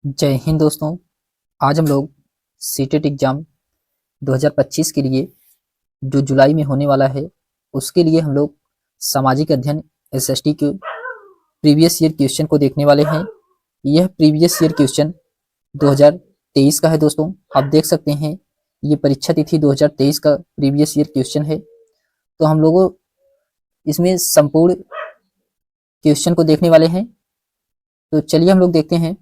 जय हिंद दोस्तों। आज हम लोग सीटेट एग्जाम 2025 के लिए जो जुलाई में होने वाला है उसके लिए हम लोग सामाजिक अध्ययन एसएसटी के प्रीवियस ईयर क्वेश्चन को देखने वाले हैं। यह प्रीवियस ईयर क्वेश्चन 2023 का है दोस्तों। आप देख सकते हैं ये परीक्षा तिथि 2023 का प्रीवियस ईयर क्वेश्चन है। तो हम लोगों इसमें संपूर्ण क्वेश्चन को देखने वाले हैं। तो चलिए हम लोग देखते हैं।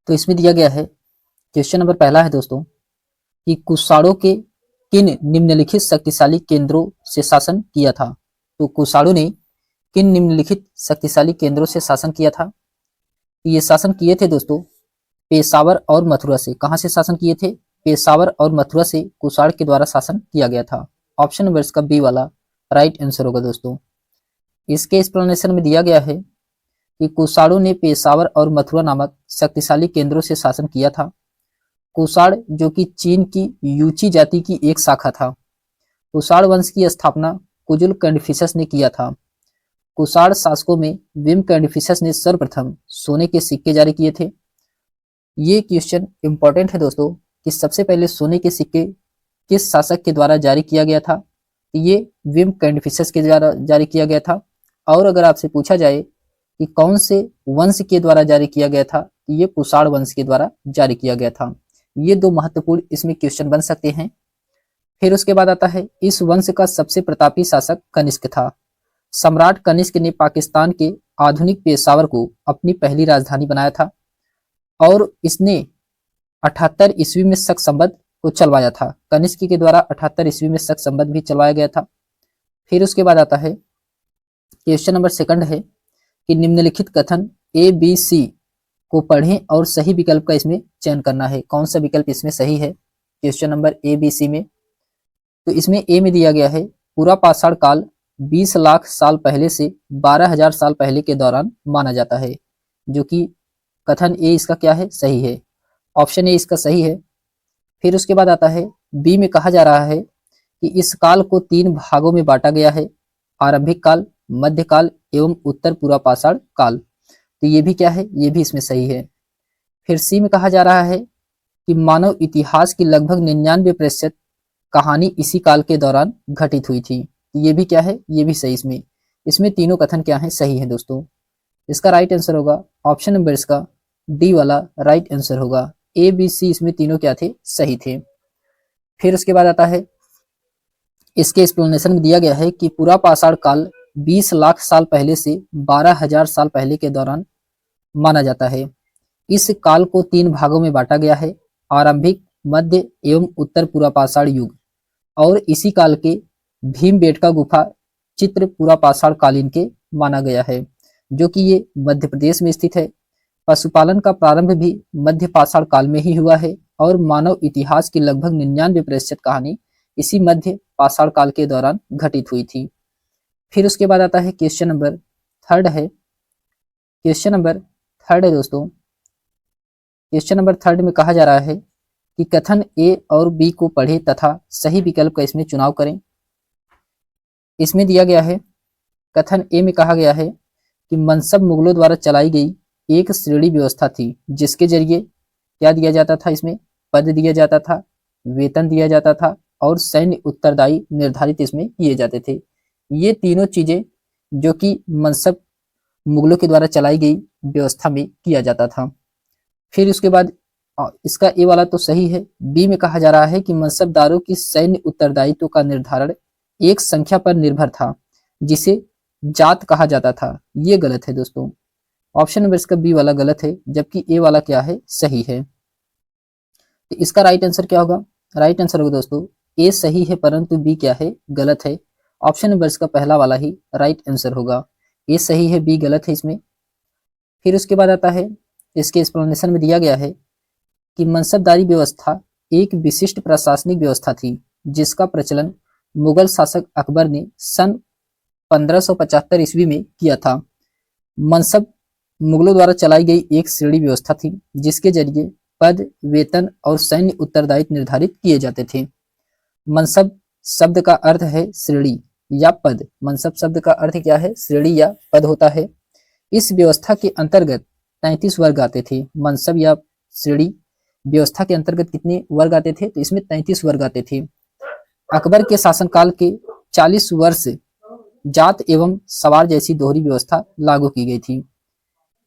तो इसमें दिया गया है क्वेश्चन नंबर पहला है दोस्तों कि कुषाणों के किन निम्नलिखित शक्तिशाली केंद्रों से शासन किया था। तो कुषाणों ने किन निम्नलिखित शक्तिशाली केंद्रों से शासन किया था। ये शासन किए थे दोस्तों पेशावर और मथुरा से। कहां से शासन किए थे? पेशावर और मथुरा से कुषाण के द्वारा शासन किया गया था। ऑप्शन नंबर इसका बी वाला राइट आंसर होगा दोस्तों। इसके एक्सप्लेनेशन में दिया गया है कि कुषाणों ने पेशावर और मथुरा नामक शक्तिशाली केंद्रों से शासन किया था। कुषाण जो कि चीन की यूची जाति की एक शाखा था। कुषाण वंश की स्थापना कुजुल कनिफिसस ने किया था। कुषाण शासकों में विम कनिफिसस ने सर्वप्रथम सोने के सिक्के जारी किए थे। ये क्वेश्चन इंपॉर्टेंट है दोस्तों कि सबसे पहले सोने के सिक्के किस शासक के द्वारा जारी किया गया था। ये विम कनिफिसस के द्वारा जारी किया गया था। और अगर आपसे पूछा जाए कि कौन से वंश के द्वारा जारी किया गया था, तो ये कुषाण वंश के द्वारा जारी किया गया था। ये दो महत्वपूर्ण इसमें क्वेश्चन बन सकते हैं। फिर उसके बाद आता है इस वंश का सबसे प्रतापी शासक कनिष्क था। सम्राट कनिष्क ने पाकिस्तान के आधुनिक पेशावर को अपनी पहली राजधानी बनाया था और इसने 78 ईस्वी में शक संवत को चलवाया था। कनिष्क के द्वारा 78 ईस्वी में शक संवत भी चलवाया गया था। फिर उसके बाद आता है क्वेश्चन नंबर सेकंड है कि निम्नलिखित कथन ए बी सी को पढ़ें और सही विकल्प का इसमें चयन करना है। कौन सा विकल्प इसमें सही है question number A B C में? तो इसमें ए में दिया गया है पूरा पाषाण काल 20 लाख साल पहले से 12,000 साल पहले के दौरान माना जाता है, जो कि कथन ए इसका क्या है? सही है। ऑप्शन ए इसका सही है। फिर उसके बाद आता है बी में कहा जा रहा है कि इस काल को 3 भागों में बांटा गया है, आरंभिक काल, मध्यकाल एवं उत्तर पूर्व पाषाण काल। तो ये भी क्या है? ये भी इसमें सही है। फिर सी में कहा जा रहा है कि मानव इतिहास की लगभग 99% कहानी इसी काल के दौरान घटित हुई थी। ये भी क्या है? ये भी सही। इसमें तीनों कथन क्या है? सही है दोस्तों। इसका राइट आंसर होगा ऑप्शन नंबर इसका डी वाला राइट आंसर होगा। ए बी सी इसमें तीनों क्या थे? सही थे। फिर उसके बाद आता है इसके एक्सप्लेनेशन में दिया गया है कि पूरा पाषाण काल 20 लाख साल पहले से 12,000 साल पहले के दौरान माना जाता है। इस काल को 3 भागों में बांटा गया है, आरंभिक, मध्य एवं उत्तर पूर्व पाषाण युग। और इसी काल के भीमबेटका गुफा चित्र पूरा पाषाण कालीन के माना गया है, जो कि ये मध्य प्रदेश में स्थित है। पशुपालन का प्रारंभ भी मध्य पाषाण काल में ही हुआ है और मानव इतिहास की लगभग 99% कहानी इसी मध्य पाषाण काल के दौरान घटित हुई थी। फिर उसके बाद आता है क्वेश्चन नंबर थर्ड है। क्वेश्चन नंबर थर्ड है दोस्तों। क्वेश्चन नंबर थर्ड में कहा जा रहा है कि कथन ए और बी को पढ़े तथा सही विकल्प का इसमें चुनाव करें। इसमें दिया गया है कथन ए में कहा गया है कि मनसब मुगलों द्वारा चलाई गई एक श्रेणी व्यवस्था थी, जिसके जरिए क्या दिया जाता था? इसमें पद दिया जाता था, वेतन दिया जाता था और सैन्य उत्तरदायी निर्धारित इसमें किए जाते थे। ये तीनों चीजें जो कि मनसब मुगलों के द्वारा चलाई गई व्यवस्था में किया जाता था। फिर उसके बाद इसका ए वाला तो सही है। बी में कहा जा रहा है कि मनसबदारों की सैन्य उत्तरदायित्व का निर्धारण एक संख्या पर निर्भर था, जिसे जात कहा जाता था। ये गलत है दोस्तों। ऑप्शन नंबर इसका बी वाला गलत है, जबकि ए वाला क्या है? सही है। तो इसका राइट आंसर क्या होगा? राइट आंसर होगा दोस्तों ए सही है, परंतु बी क्या है? गलत है। ऑप्शन नंबर इसका पहला वाला ही राइट आंसर होगा। ए सही है, बी गलत है इसमें। फिर उसके बाद आता है इसके एक्सप्लेनेशन में दिया गया है कि मनसबदारी व्यवस्था एक विशिष्ट प्रशासनिक व्यवस्था थी, जिसका प्रचलन मुगल शासक अकबर ने सन 1575 ईस्वी में किया था। मनसब मुगलों द्वारा चलाई गई एक श्रेणी व्यवस्था थी, जिसके जरिए पद, वेतन और सैन्य उत्तरदायित्व निर्धारित किए जाते थे। मनसब शब्द का अर्थ है श्रेणी या पद। मनसब शब्द का अर्थ क्या है? श्रेणी या पद होता है। इस व्यवस्था के अंतर्गत 33 वर्ग आते थे। मनसब या श्रेणी व्यवस्था के अंतर्गत कितने वर्ग आते थे? तो इसमें 33 वर्ग आते थे। अकबर के शासनकाल के 40 वर्ष जात एवं सवार जैसी दोहरी व्यवस्था लागू की गई थी।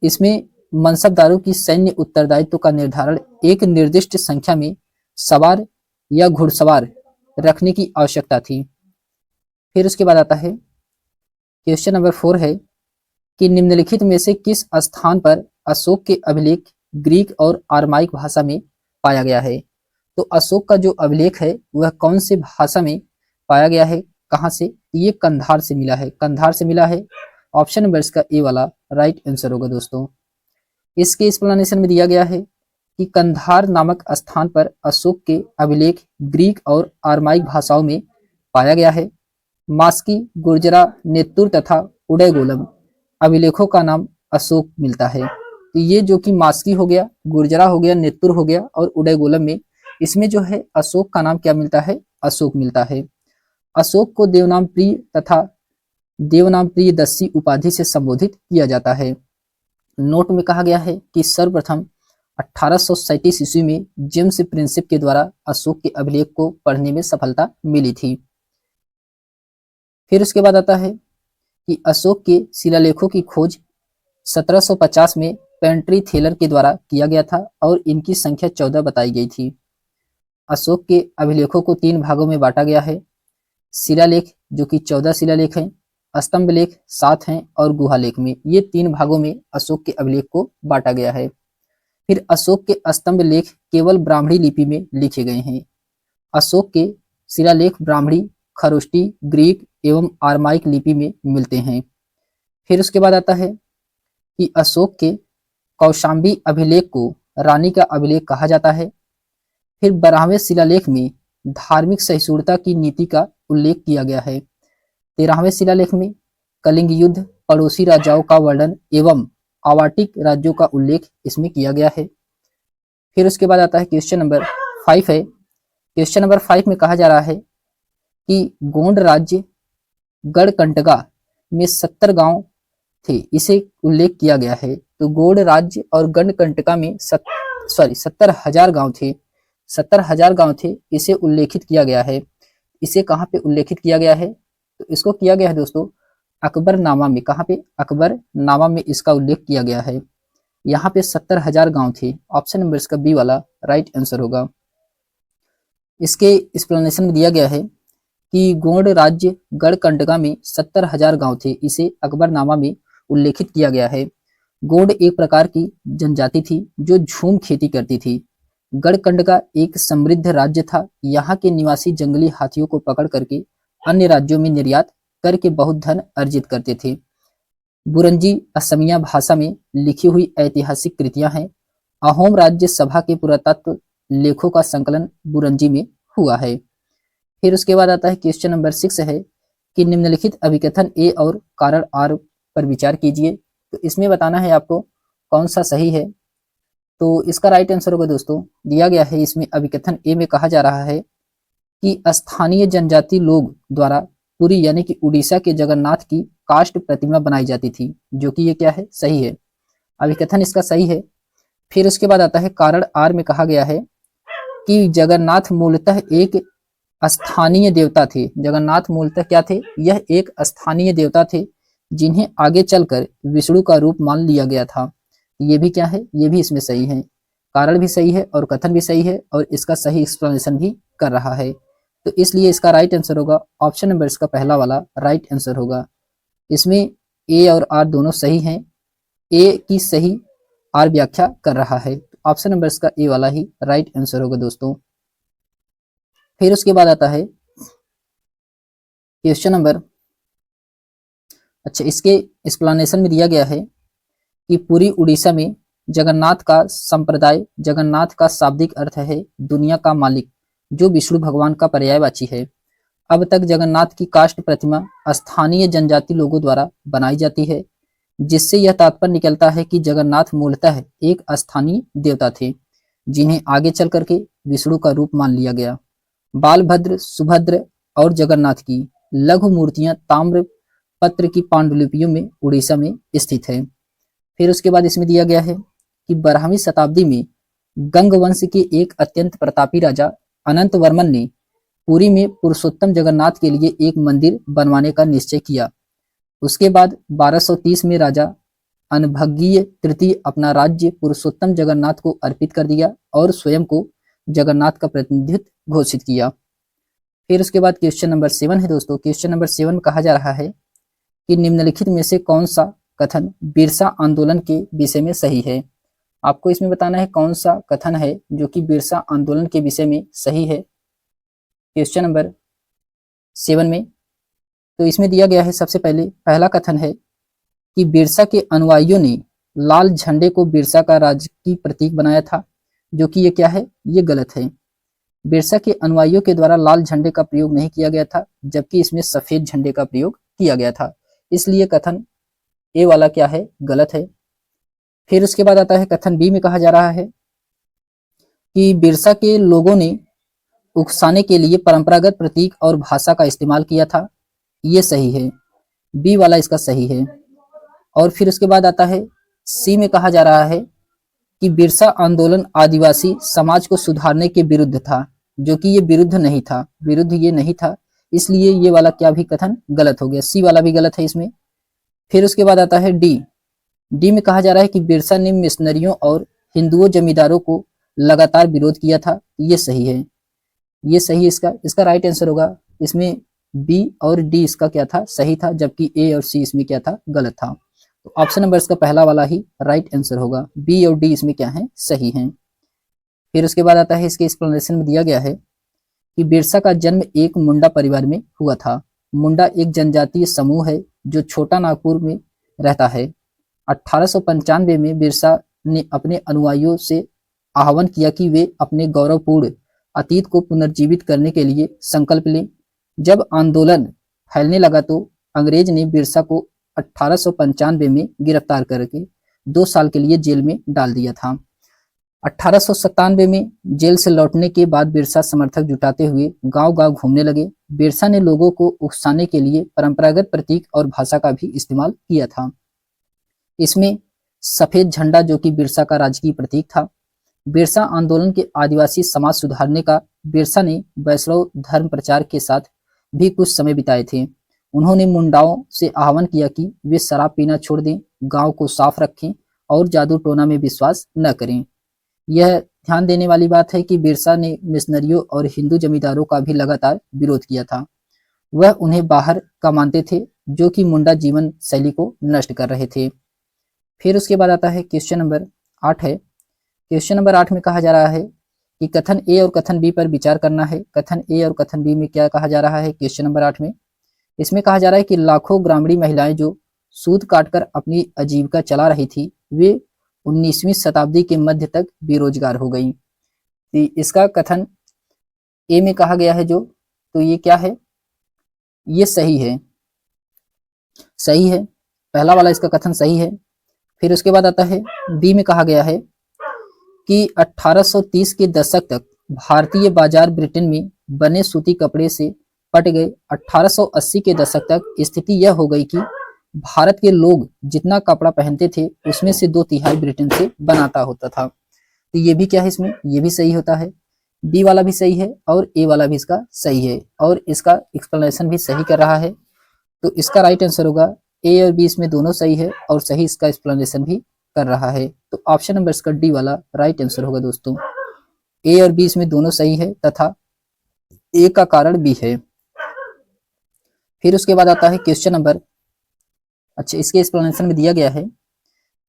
इसमें मनसबदारों की सैन्य उत्तरदायित्व का निर्धारण एक निर्दिष्ट संख्या में सवार या घुड़सवार रखने की आवश्यकता थी। फिर उसके बाद आता है क्वेश्चन नंबर 4 है कि निम्नलिखित में से किस स्थान पर अशोक के अभिलेख ग्रीक और आरमाइक भाषा में पाया गया है? तो अशोक का जो अभिलेख है वह कौन से भाषा में पाया गया है, कहां से? ये कंधार से मिला है, कंधार से मिला है। ऑप्शन नंबर इसका ए वाला राइट आंसर होगा दोस्तों। इसके एक्सप्लेनेशन में दिया गया है कि कंधार नामक स्थान पर अशोक के अभिलेख ग्रीक और आरमाइक भाषाओं में पाया गया है। मास्की, गुर्जरा, नेत्तुर तथा उदयगोलम अभिलेखों का नाम अशोक मिलता है। तो ये जो कि मास्की हो गया, गुर्जरा हो गया, नेत्तुर हो गया और उदयगोलम में इसमें जो है अशोक का नाम क्या मिलता है? अशोक मिलता है। अशोक को देवनाम प्रिय तथा देवनाम प्रिय दस्सी उपाधि से संबोधित किया जाता है। नोट में कहा गया है कि सर्वप्रथम 1837 ईस्वी में जेम्स प्रिंसिप के द्वारा अशोक के अभिलेख को पढ़ने में सफलता मिली थी। फिर उसके बाद आता है कि अशोक के शिलालेखों की खोज 1750 में पेंट्री थेलर के द्वारा किया गया था और इनकी संख्या 14 बताई गई थी। अशोक के अभिलेखों को 3 भागों में बांटा गया है। शिलालेख जो कि 14 शिलालेख हैं, स्तंभ लेख 7 हैं और गुहा लेख में, ये 3 भागों में अशोक के अभिलेख को बांटा गया है। फिर अशोक के स्तंभ लेख केवल ब्राह्मणी लिपि में लिखे गए हैं। अशोक के शिलालेख ब्राह्मणी, खरोष्टी, ग्रीक एवं आरमाइक लिपि में मिलते हैं। फिर उसके बाद आता है कि अशोक के कौशाम्बी अभिलेख को रानी का अभिलेख कहा जाता है। फिर 12वें शिलालेख में धार्मिक सहिष्णुता की नीति का उल्लेख किया गया है। 13वें शिलालेख में कलिंग युद्ध, पड़ोसी राजाओं का वर्णन एवं आवाटिक राज्यों का उल्लेख इसमें किया गया है। फिर उसके बाद आता है क्वेश्चन नंबर 5 है। क्वेश्चन नंबर 5 में कहा जा रहा है कि गोंड राज्य गढ़कंटका में 70 गांव थे, इसे उल्लेख किया गया है। तो गोंड राज्य और गढ़कंटका में 70,000 गांव थे, 70,000 गांव थे, इसे उल्लेखित किया गया है। इसे कहाँ पे उल्लेखित किया गया है? तो इसको किया गया है दोस्तों अकबरनामा में। कहाँ पे? अकबरनामा में इसका उल्लेख किया गया है। यहाँ पे 70,000 गांव थे। ऑप्शन नंबर इसका बी वाला राइट आंसर होगा। इसके एक्सप्लेनेशन में दिया गया है कि गोंड राज्य गढ़कंटका में 70,000 गांव थे, इसे अकबरनामा में उल्लेखित किया गया है। गोंड एक प्रकार की जनजाति थी जो झूम खेती करती थी। गढ़कंटका एक समृद्ध राज्य था। यहाँ के निवासी जंगली हाथियों को पकड़ करके अन्य राज्यों में निर्यात करके बहुत धन अर्जित करते थे। बुरंजी असमिया भाषा में लिखी हुई ऐतिहासिक कृतियां हैं। अहोम राज्य सभा के पुरातत्व लेखों का संकलन बुरंजी में हुआ है। फिर उसके बाद आता है क्वेश्चन नंबर 6 है कि निम्नलिखित अभिकथन ए और कारण आर पर विचार कीजिए। तो इसमें बताना है आपको कौन सा सही है। तो इसका राइट आंसर होगा दोस्तों, दिया गया है इसमें अभिकथन ए में कहा जा रहा है कि स्थानीय जनजाति लोग द्वारा पुरी यानी कि उड़ीसा के जगन्नाथ की काष्ठ प्रतिमा बनाई जाती थी, जो कि ये क्या है? सही है। अभिकथन इसका सही है। फिर उसके बाद आता है कारण आर में कहा गया है कि जगन्नाथ मूलतः एक स्थानीय देवता थे। जगन्नाथ मूलतः क्या थे? यह एक स्थानीय देवता थे जिन्हें आगे चलकर विष्णु का रूप मान लिया गया था। ये भी क्या है? ये भी इसमें सही है। कारण भी सही है और कथन भी सही है और इसका सही एक्सप्लेनेशन भी कर रहा है। तो इसलिए इसका राइट आंसर होगा ऑप्शन नंबर इसका पहला वाला राइट आंसर होगा। इसमें ए और आर दोनों सही हैं। ए की सही आर व्याख्या कर रहा है। ऑप्शन नंबर इसका ए वाला ही राइट आंसर होगा दोस्तों। फिर उसके बाद आता है क्वेश्चन नंबर, अच्छा इसके एक्सप्लेनेशन में दिया गया है कि पूरी उड़ीसा में जगन्नाथ का संप्रदाय, जगन्नाथ का शाब्दिक अर्थ है दुनिया का मालिक, जो विष्णु भगवान का पर्यायवाची है। अब तक जगन्नाथ की काष्ठ प्रतिमा स्थानीय जनजाति लोगों द्वारा बनाई जाती है, जिससे यह तात्पर्य निकलता है कि जगन्नाथ मूलतः एक स्थानीय देवता थे जिन्हें आगे चल करके विष्णु का रूप मान लिया गया। बालभद्र, सुभद्र और जगन्नाथ की लघु मूर्तियां ताम्र पत्र की पांडुलिपियों में उड़ीसा में स्थित है। फिर उसके बाद इसमें दिया गया है कि 12वीं शताब्दी में गंग वंश के एक अत्यंत प्रतापी राजा अनंत वर्मन ने पुरी में पुरुषोत्तम जगन्नाथ के लिए एक मंदिर बनवाने का निश्चय किया। उसके बाद 1230 में राजा अनभगीय तृतीय अपना राज्य पुरुषोत्तम जगन्नाथ को अर्पित कर दिया और स्वयं को जगन्नाथ का प्रतिनिधित्व घोषित किया। फिर उसके बाद क्वेश्चन नंबर 7 है दोस्तों। क्वेश्चन नंबर 7 में कहा जा रहा है कि निम्नलिखित में से कौन सा कथन बिरसा आंदोलन के विषय में सही है। आपको इसमें बताना है कौन सा कथन है जो कि बिरसा आंदोलन के विषय में सही है। क्वेश्चन नंबर 7 में तो इसमें दिया गया है, सबसे पहले पहला कथन है कि बिरसा के अनुयायियों ने लाल झंडे को बिरसा का राजकीय प्रतीक बनाया था, जो कि ये क्या है, ये गलत है। बिरसा के अनुयायियों के द्वारा लाल झंडे का प्रयोग नहीं किया गया था, जबकि इसमें सफेद झंडे का प्रयोग किया गया था, इसलिए कथन ए वाला क्या है, गलत है। फिर उसके बाद आता है कथन बी में कहा जा रहा है कि बिरसा के लोगों ने उकसाने के लिए परंपरागत प्रतीक और भाषा का इस्तेमाल किया था, ये सही है, बी वाला इसका सही है। और फिर उसके बाद आता है सी में कहा जा रहा है कि बिरसा आंदोलन आदिवासी समाज को सुधारने के विरुद्ध था, जो कि ये विरुद्ध नहीं था, विरुद्ध ये नहीं था, इसलिए ये वाला क्या भी कथन गलत हो गया, सी वाला भी गलत है इसमें। फिर उसके बाद आता है डी में कहा जा रहा है कि बिरसा ने मिशनरियों और हिंदुओं जमींदारों को लगातार विरोध किया था, ये सही है, ये सही इसका राइट आंसर होगा। इसमें बी और डी इसका क्या था, सही था, जबकि ए और सी इसमें क्या था, गलत था। तो ऑप्शन नंबर इसका पहला वाला ही राइट आंसर होगा, बी और डी इसमें क्या है, सही हैं। फिर उसके बाद आता है इसके एक्सप्लेनेशन में दिया गया है कि बिरसा का जन्म एक मुंडा परिवार में हुआ था। मुंडा एक जनजातीय समूह है जो छोटा नागपुर में रहता है। 1895 में बिरसा ने अपने अनुयायियों से आह्वान किया कि वे अपने गौरवपूर्ण अतीत को पुनर्जीवित करने के लिए संकल्प लें। जब आंदोलन फैलने लगा तो अंग्रेज ने बिरसा को 1895 में गिरफ्तार करके 2 साल के लिए जेल में डाल दिया था। 1897 में जेल से लौटने के बाद बिरसा समर्थक जुटाते हुए गांव-गांव घूमने लगे। बिरसा ने लोगों को उकसाने के लिए परंपरागत प्रतीक और भाषा का भी इस्तेमाल किया था। इसमें सफेद झंडा, जो कि बिरसा का राजकीय प्रतीक था। बिरसा आंदोलन के आदिवासी समाज सुधारने का बिरसा ने वैष्णव धर्म प्रचार के साथ भी कुछ समय बिताए थे। उन्होंने मुंडाओं से आह्वान किया कि वे शराब पीना छोड़ दें, गांव को साफ रखें और जादू टोना में विश्वास न करें। यह ध्यान देने वाली बात है कि बिरसा ने मिशनरियों और हिंदू जमींदारों का भी लगातार विरोध किया था। वह उन्हें बाहर का मानते थे, जो कि मुंडा जीवन शैली को नष्ट कर रहे थे। फिर उसके बाद आता है क्वेश्चन नंबर 8 है। क्वेश्चन नंबर 8 में कहा जा रहा है कि कथन ए और कथन बी पर विचार करना है। कथन ए और कथन बी में क्या कहा जा रहा है क्वेश्चन नंबर 8 में? इसमें कहा जा रहा है कि लाखों ग्रामीण महिलाएं जो सूत काटकर अपनी आजीविका चला रही थी, वे 19वीं शताब्दी के मध्य तक बेरोजगार हो गई। इसका कथन ए में कहा गया है जो, तो ये क्या है, ये सही है, सही है, पहला वाला इसका कथन सही है। फिर उसके बाद आता है बी में कहा गया है कि 1830 के दशक तक भारतीय बाजार ब्रिटेन में बने सूती कपड़े से पट गए। 1880 के दशक तक स्थिति यह हो गई कि भारत के लोग जितना कपड़ा पहनते थे उसमें से 2/3 ब्रिटेन से बनाता होता था। तो ये भी क्या है, इसमें ये भी सही होता है, बी वाला भी सही है और ए वाला भी इसका सही है और इसका एक्सप्लेनेशन भी सही कर रहा है। तो इसका राइट आंसर होगा ए और बी, इसमें दोनों सही है और सही इसका एक्सप्लेनेशन भी कर रहा है। तो ऑप्शन नंबर इसका डी वाला राइट आंसर होगा दोस्तों। ए और बी इसमें दोनों सही है तथा ए का कारण बी है। फिर उसके बाद आता है क्वेश्चन नंबर, अच्छा इसके एक्सप्लेनेशन में दिया गया है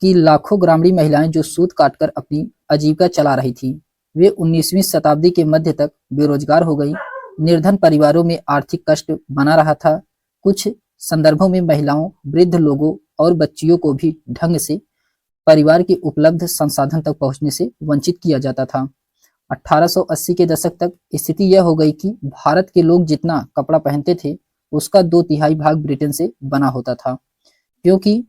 कि लाखों ग्रामीण महिलाएं जो सूत काटकर अपनी आजीविका चला रही थी, वे 19वीं शताब्दी के मध्य तक बेरोजगार हो गई। निर्धन परिवारों में आर्थिक कष्ट बना रहा था। कुछ संदर्भों में महिलाओं, वृद्ध लोगों और बच्चियों को भी ढंग से परिवार के उपलब्ध संसाधन तक पहुंचने से वंचित किया जाता था। 1880 के दशक तक स्थिति यह हो गई कि भारत के लोग जितना कपड़ा पहनते थे उसका 2/3 भाग ब्रिटेन से बना होता था, क्योंकि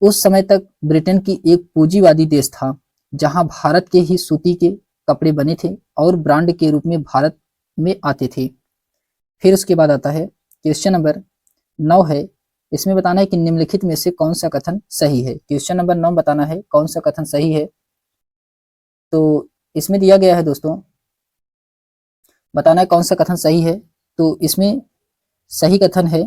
उस समय तक ब्रिटेन की एक पूंजीवादी देश था जहां भारत के ही सूती के कपड़े बने थे और ब्रांड के रूप में भारत में आते थे। फिर उसके बाद आता है क्वेश्चन नंबर 9 है। इसमें बताना है कि निम्नलिखित में से कौन सा कथन सही है। क्वेश्चन नंबर 9 बताना है कौन सा कथन सही है। तो इसमें दिया गया है दोस्तों, बताना है कौन सा कथन सही है। तो इसमें सही कथन है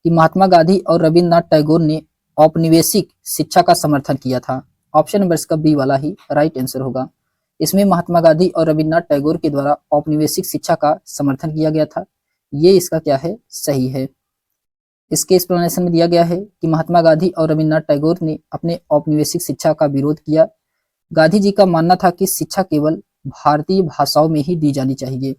कि महात्मा गांधी और रविन्द्रनाथ टैगोर ने औपनिवेशिक शिक्षा का समर्थन किया था। ऑप्शन नंबर इसका बी वाला ही राइट आंसर होगा। इसमें महात्मा गांधी और रविन्द्रनाथ टैगोर के द्वारा औपनिवेशिक शिक्षा का समर्थन किया गया था। ये इसका क्या है, सही है। इसके एक्सप्लेनेशन में दिया गया है कि महात्मा गांधी और रविन्द्रनाथ टैगोर ने अपने औपनिवेशिक शिक्षा का विरोध किया। गांधी जी का मानना था कि शिक्षा केवल भारतीय भाषाओं में ही दी जानी चाहिए।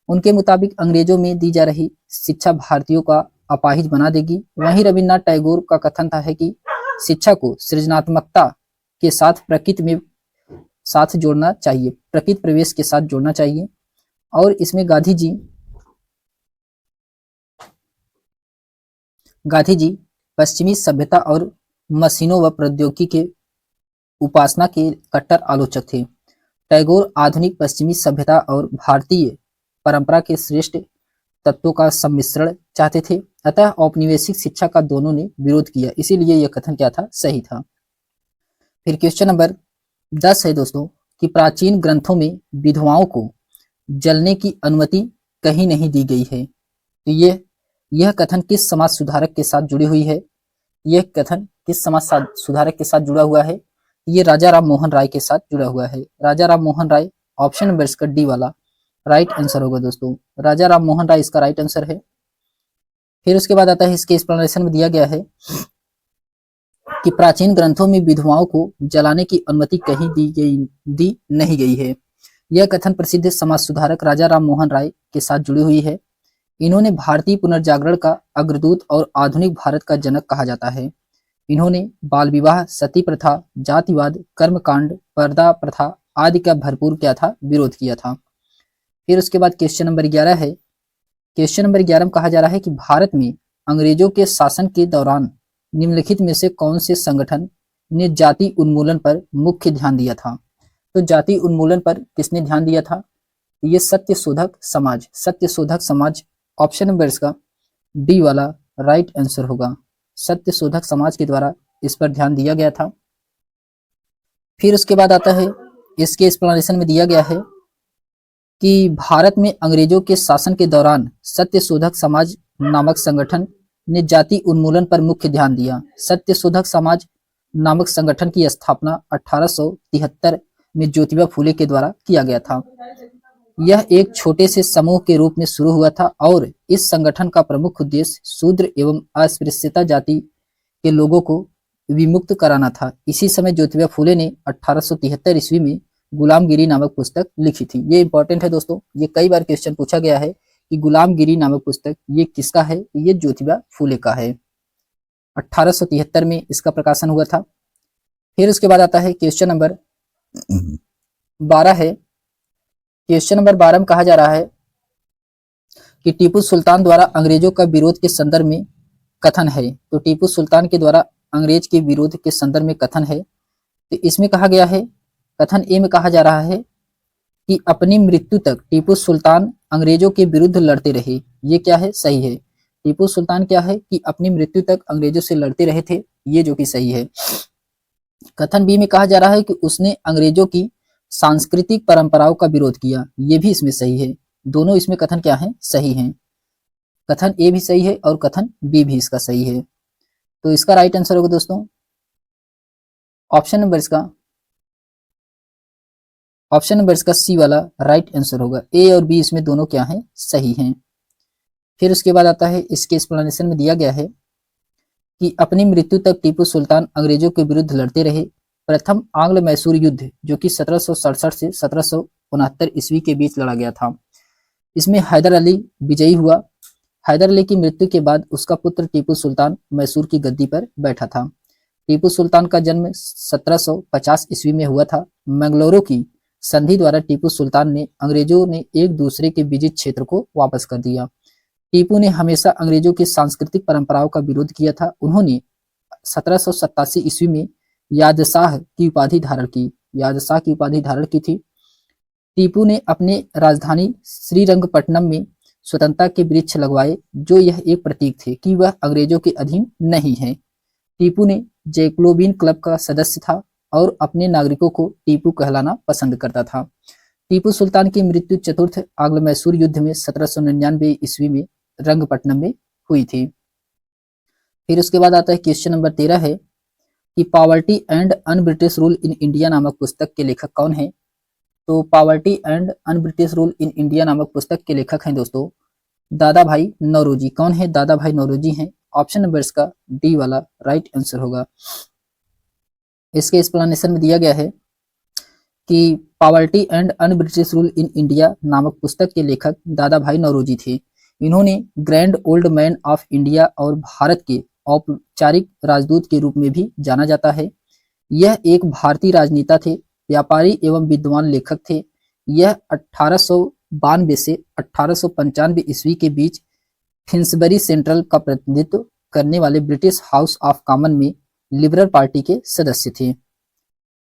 उनके मुताबिक अंग्रेजों में दी जा रही शिक्षा भारतीयों का अपाहिज बना देगी। वहीं रविन्द्रनाथ टैगोर का कथन था है कि शिक्षा को सृजनात्मकता के साथ प्रकृति में साथ जोड़ना चाहिए, प्रकृति प्रवेश के साथ जोड़ना चाहिए। और इसमें गांधी जी पश्चिमी सभ्यता और मशीनों व प्रौद्योगिकी के उपासना के कट्टर आलोचक थे। टैगोर आधुनिक पश्चिमी सभ्यता और भारतीय परंपरा के श्रेष्ठ तत्वों का सम्मिश्रण चाहते थे। अतः औपनिवेशिक शिक्षा का दोनों ने विरोध किया, इसीलिए यह कथन क्या था, सही था। फिर क्वेश्चन नंबर 10 है दोस्तों कि प्राचीन ग्रंथों में विधवाओं को जलने की अनुमति कहीं नहीं दी गई है। तो यह कथन किस समाज सुधारक के साथ जुड़ी हुई है? यह कथन किस समाज सुधारक के साथ जुड़ा हुआ है? ये राजा राम मोहन राय के साथ जुड़ा हुआ है। राजा राम मोहन राय, ऑप्शन नंबर इसका डी वाला राइट आंसर होगा दोस्तों। राजा राम मोहन राय इसका राइट आंसर है। फिर उसके बाद आता है, इसके एक्सप्लेनेशन में दिया गया है कि प्राचीन ग्रंथों में विधवाओं को जलाने की अनुमति कहीं दी नहीं गई है। यह कथन प्रसिद्ध समाज सुधारक राजा राम मोहन राय के साथ जुड़ी हुई है। इन्होंने भारतीय पुनर्जागरण का अग्रदूत और आधुनिक भारत का जनक कहा जाता है। इन्होंने बाल विवाह, सती प्रथा, जातिवाद, कर्मकांड, पर्दा प्रथा आदि का भरपूर क्या था, विरोध किया था। फिर उसके बाद क्वेश्चन नंबर 11 है। क्वेश्चन नंबर 11 में कहा जा रहा है कि भारत में अंग्रेजों के शासन के दौरान निम्नलिखित में से कौन से संगठन ने जाति उन्मूलन पर मुख्य ध्यान दिया था? तो जाति उन्मूलन पर किसने ध्यान दिया था? ये सत्यशोधक समाज। सत्यशोधक समाज, ऑप्शन नंबर इसका डी वाला राइट आंसर होगा। सत्यशोधक समाज के द्वारा इस पर ध्यान दिया गया था। फिर उसके बाद आता है, इसके एक्सप्लेनेशन में दिया गया है कि भारत में अंग्रेजों के शासन के दौरान सत्यशोधक समाज नामक संगठन ने जाति उन्मूलन पर मुख्य ध्यान दिया। सत्यशोधक समाज नामक संगठन की स्थापना 1873 में ज्योतिबा फूले के द्वारा किया गया था। यह एक छोटे से समूह के रूप में शुरू हुआ था और इस संगठन का प्रमुख उद्देश्य शूद्र एवं अस्पृश्यता जाति के लोगों को विमुक्त कराना था। इसी समय ज्योतिबा फूले ने 1873 ईस्वी में गुलामगिरी नामक पुस्तक लिखी थी। ये इंपॉर्टेंट है दोस्तों, ये कई बार क्वेश्चन पूछा गया है कि गुलामगिरी नामक पुस्तक ये किसका है? ये ज्योतिबा फूले का है। 1873 में इसका प्रकाशन हुआ था। फिर उसके बाद आता है क्वेश्चन नंबर 12 है। क्वेश्चन नंबर 12 में कहा जा रहा है कि टीपू सुल्तान द्वारा अंग्रेजों का विरोध के संदर्भ में कथन है। तो टीपू सुल्तान के द्वारा अंग्रेज के विरोध के संदर्भ में कथन है। तो इसमें कहा गया है, कथन ए में कहा जा रहा है कि अपनी मृत्यु तक टीपू सुल्तान अंग्रेजों के विरुद्ध लड़ते रहे। ये क्या है, सही है। टीपू सुल्तान क्या है कि अपनी मृत्यु तक अंग्रेजों से लड़ते रहे थे, ये जो कि सही है। कथन बी में कहा जा रहा है कि उसने अंग्रेजों की सांस्कृतिक परंपराओं का विरोध किया, ये भी इसमें सही है। दोनों इसमें कथन क्या है, सही हैं। कथन ए भी सही है और कथन बी भी इसका सही है। तो इसका राइट आंसर होगा दोस्तों ऑप्शन नंबर इसका सी वाला राइट आंसर होगा। ए और बी इसमें दोनों क्या हैं, सही हैं। फिर उसके बाद आता है, इसके एक्सप्लेनेशन में दिया गया है कि अपनी मृत्यु तक टीपू सुल्तान अंग्रेजों के विरुद्ध लड़ते रहे। प्रथम आंग्ल मैसूर युद्ध जो कि 1767 से 1769 ईस्वी के बीच लड़ा गया था, इसमें हैदर अली विजयी हुआ। हैदर अली की मृत्यु के बाद उसका पुत्र टीपू सुल्तान मैसूर की गद्दी पर बैठा था। टीपू सुल्तान का जन्म 1750 ईस्वी में हुआ था। मैंगलोरों की संधि द्वारा टीपू सुल्तान ने अंग्रेजों ने एक दूसरे के विजित क्षेत्र को वापस कर दिया। टीपू ने हमेशा अंग्रेजों की सांस्कृतिक परंपराओं का विरोध किया था। उन्होंने 1787 ईस्वी में यादशाह की उपाधि धारण की थी। टीपू ने अपने राजधानी श्रीरंगपट्टनम में स्वतंत्रता के वृक्ष लगवाए, जो यह एक प्रतीक थे कि वह अंग्रेजों के अधीन नहीं है। टीपू ने जैकोबिन क्लब का सदस्य था और अपने नागरिकों को टीपू कहलाना पसंद करता था। टीपू सुल्तान की मृत्यु चतुर्थ आंग्ल मैसूर युद्ध में 1799 ईस्वी में रंगपट्टनम में हुई थी। फिर उसके बाद आता है क्वेश्चन नंबर 13 है कि poverty and un British rule in India नामक पुस्तक के लेखक कौन है। तो poverty and un British rule in India नामक पुस्तक के लेखक हैं दोस्तों दादा भाई नौरोजी। कौन है? दादा भाई नौरोजी हैं। ऑप्शन नंबर इसका डी वाला राइट आंसर होगा। इसके एक्सप्लेनेशन में दिया गया है कि poverty and un British rule in India नामक पुस्तक के लेखक दादा भाई नौरोजी थे। इन्होंने grand old man of India और भारत के औपचारिक राजदूत के रूप में भी जाना जाता है। यह एक भारतीय राजनेता थे, व्यापारी एवं विद्वान लेखक थे। यह 1892 से 1895 ईस्वी के बीच फिन्सबरी सेंट्रल का प्रतिनिधित्व करने वाले ब्रिटिश हाउस ऑफ कॉमन में लिबरल पार्टी के सदस्य थे।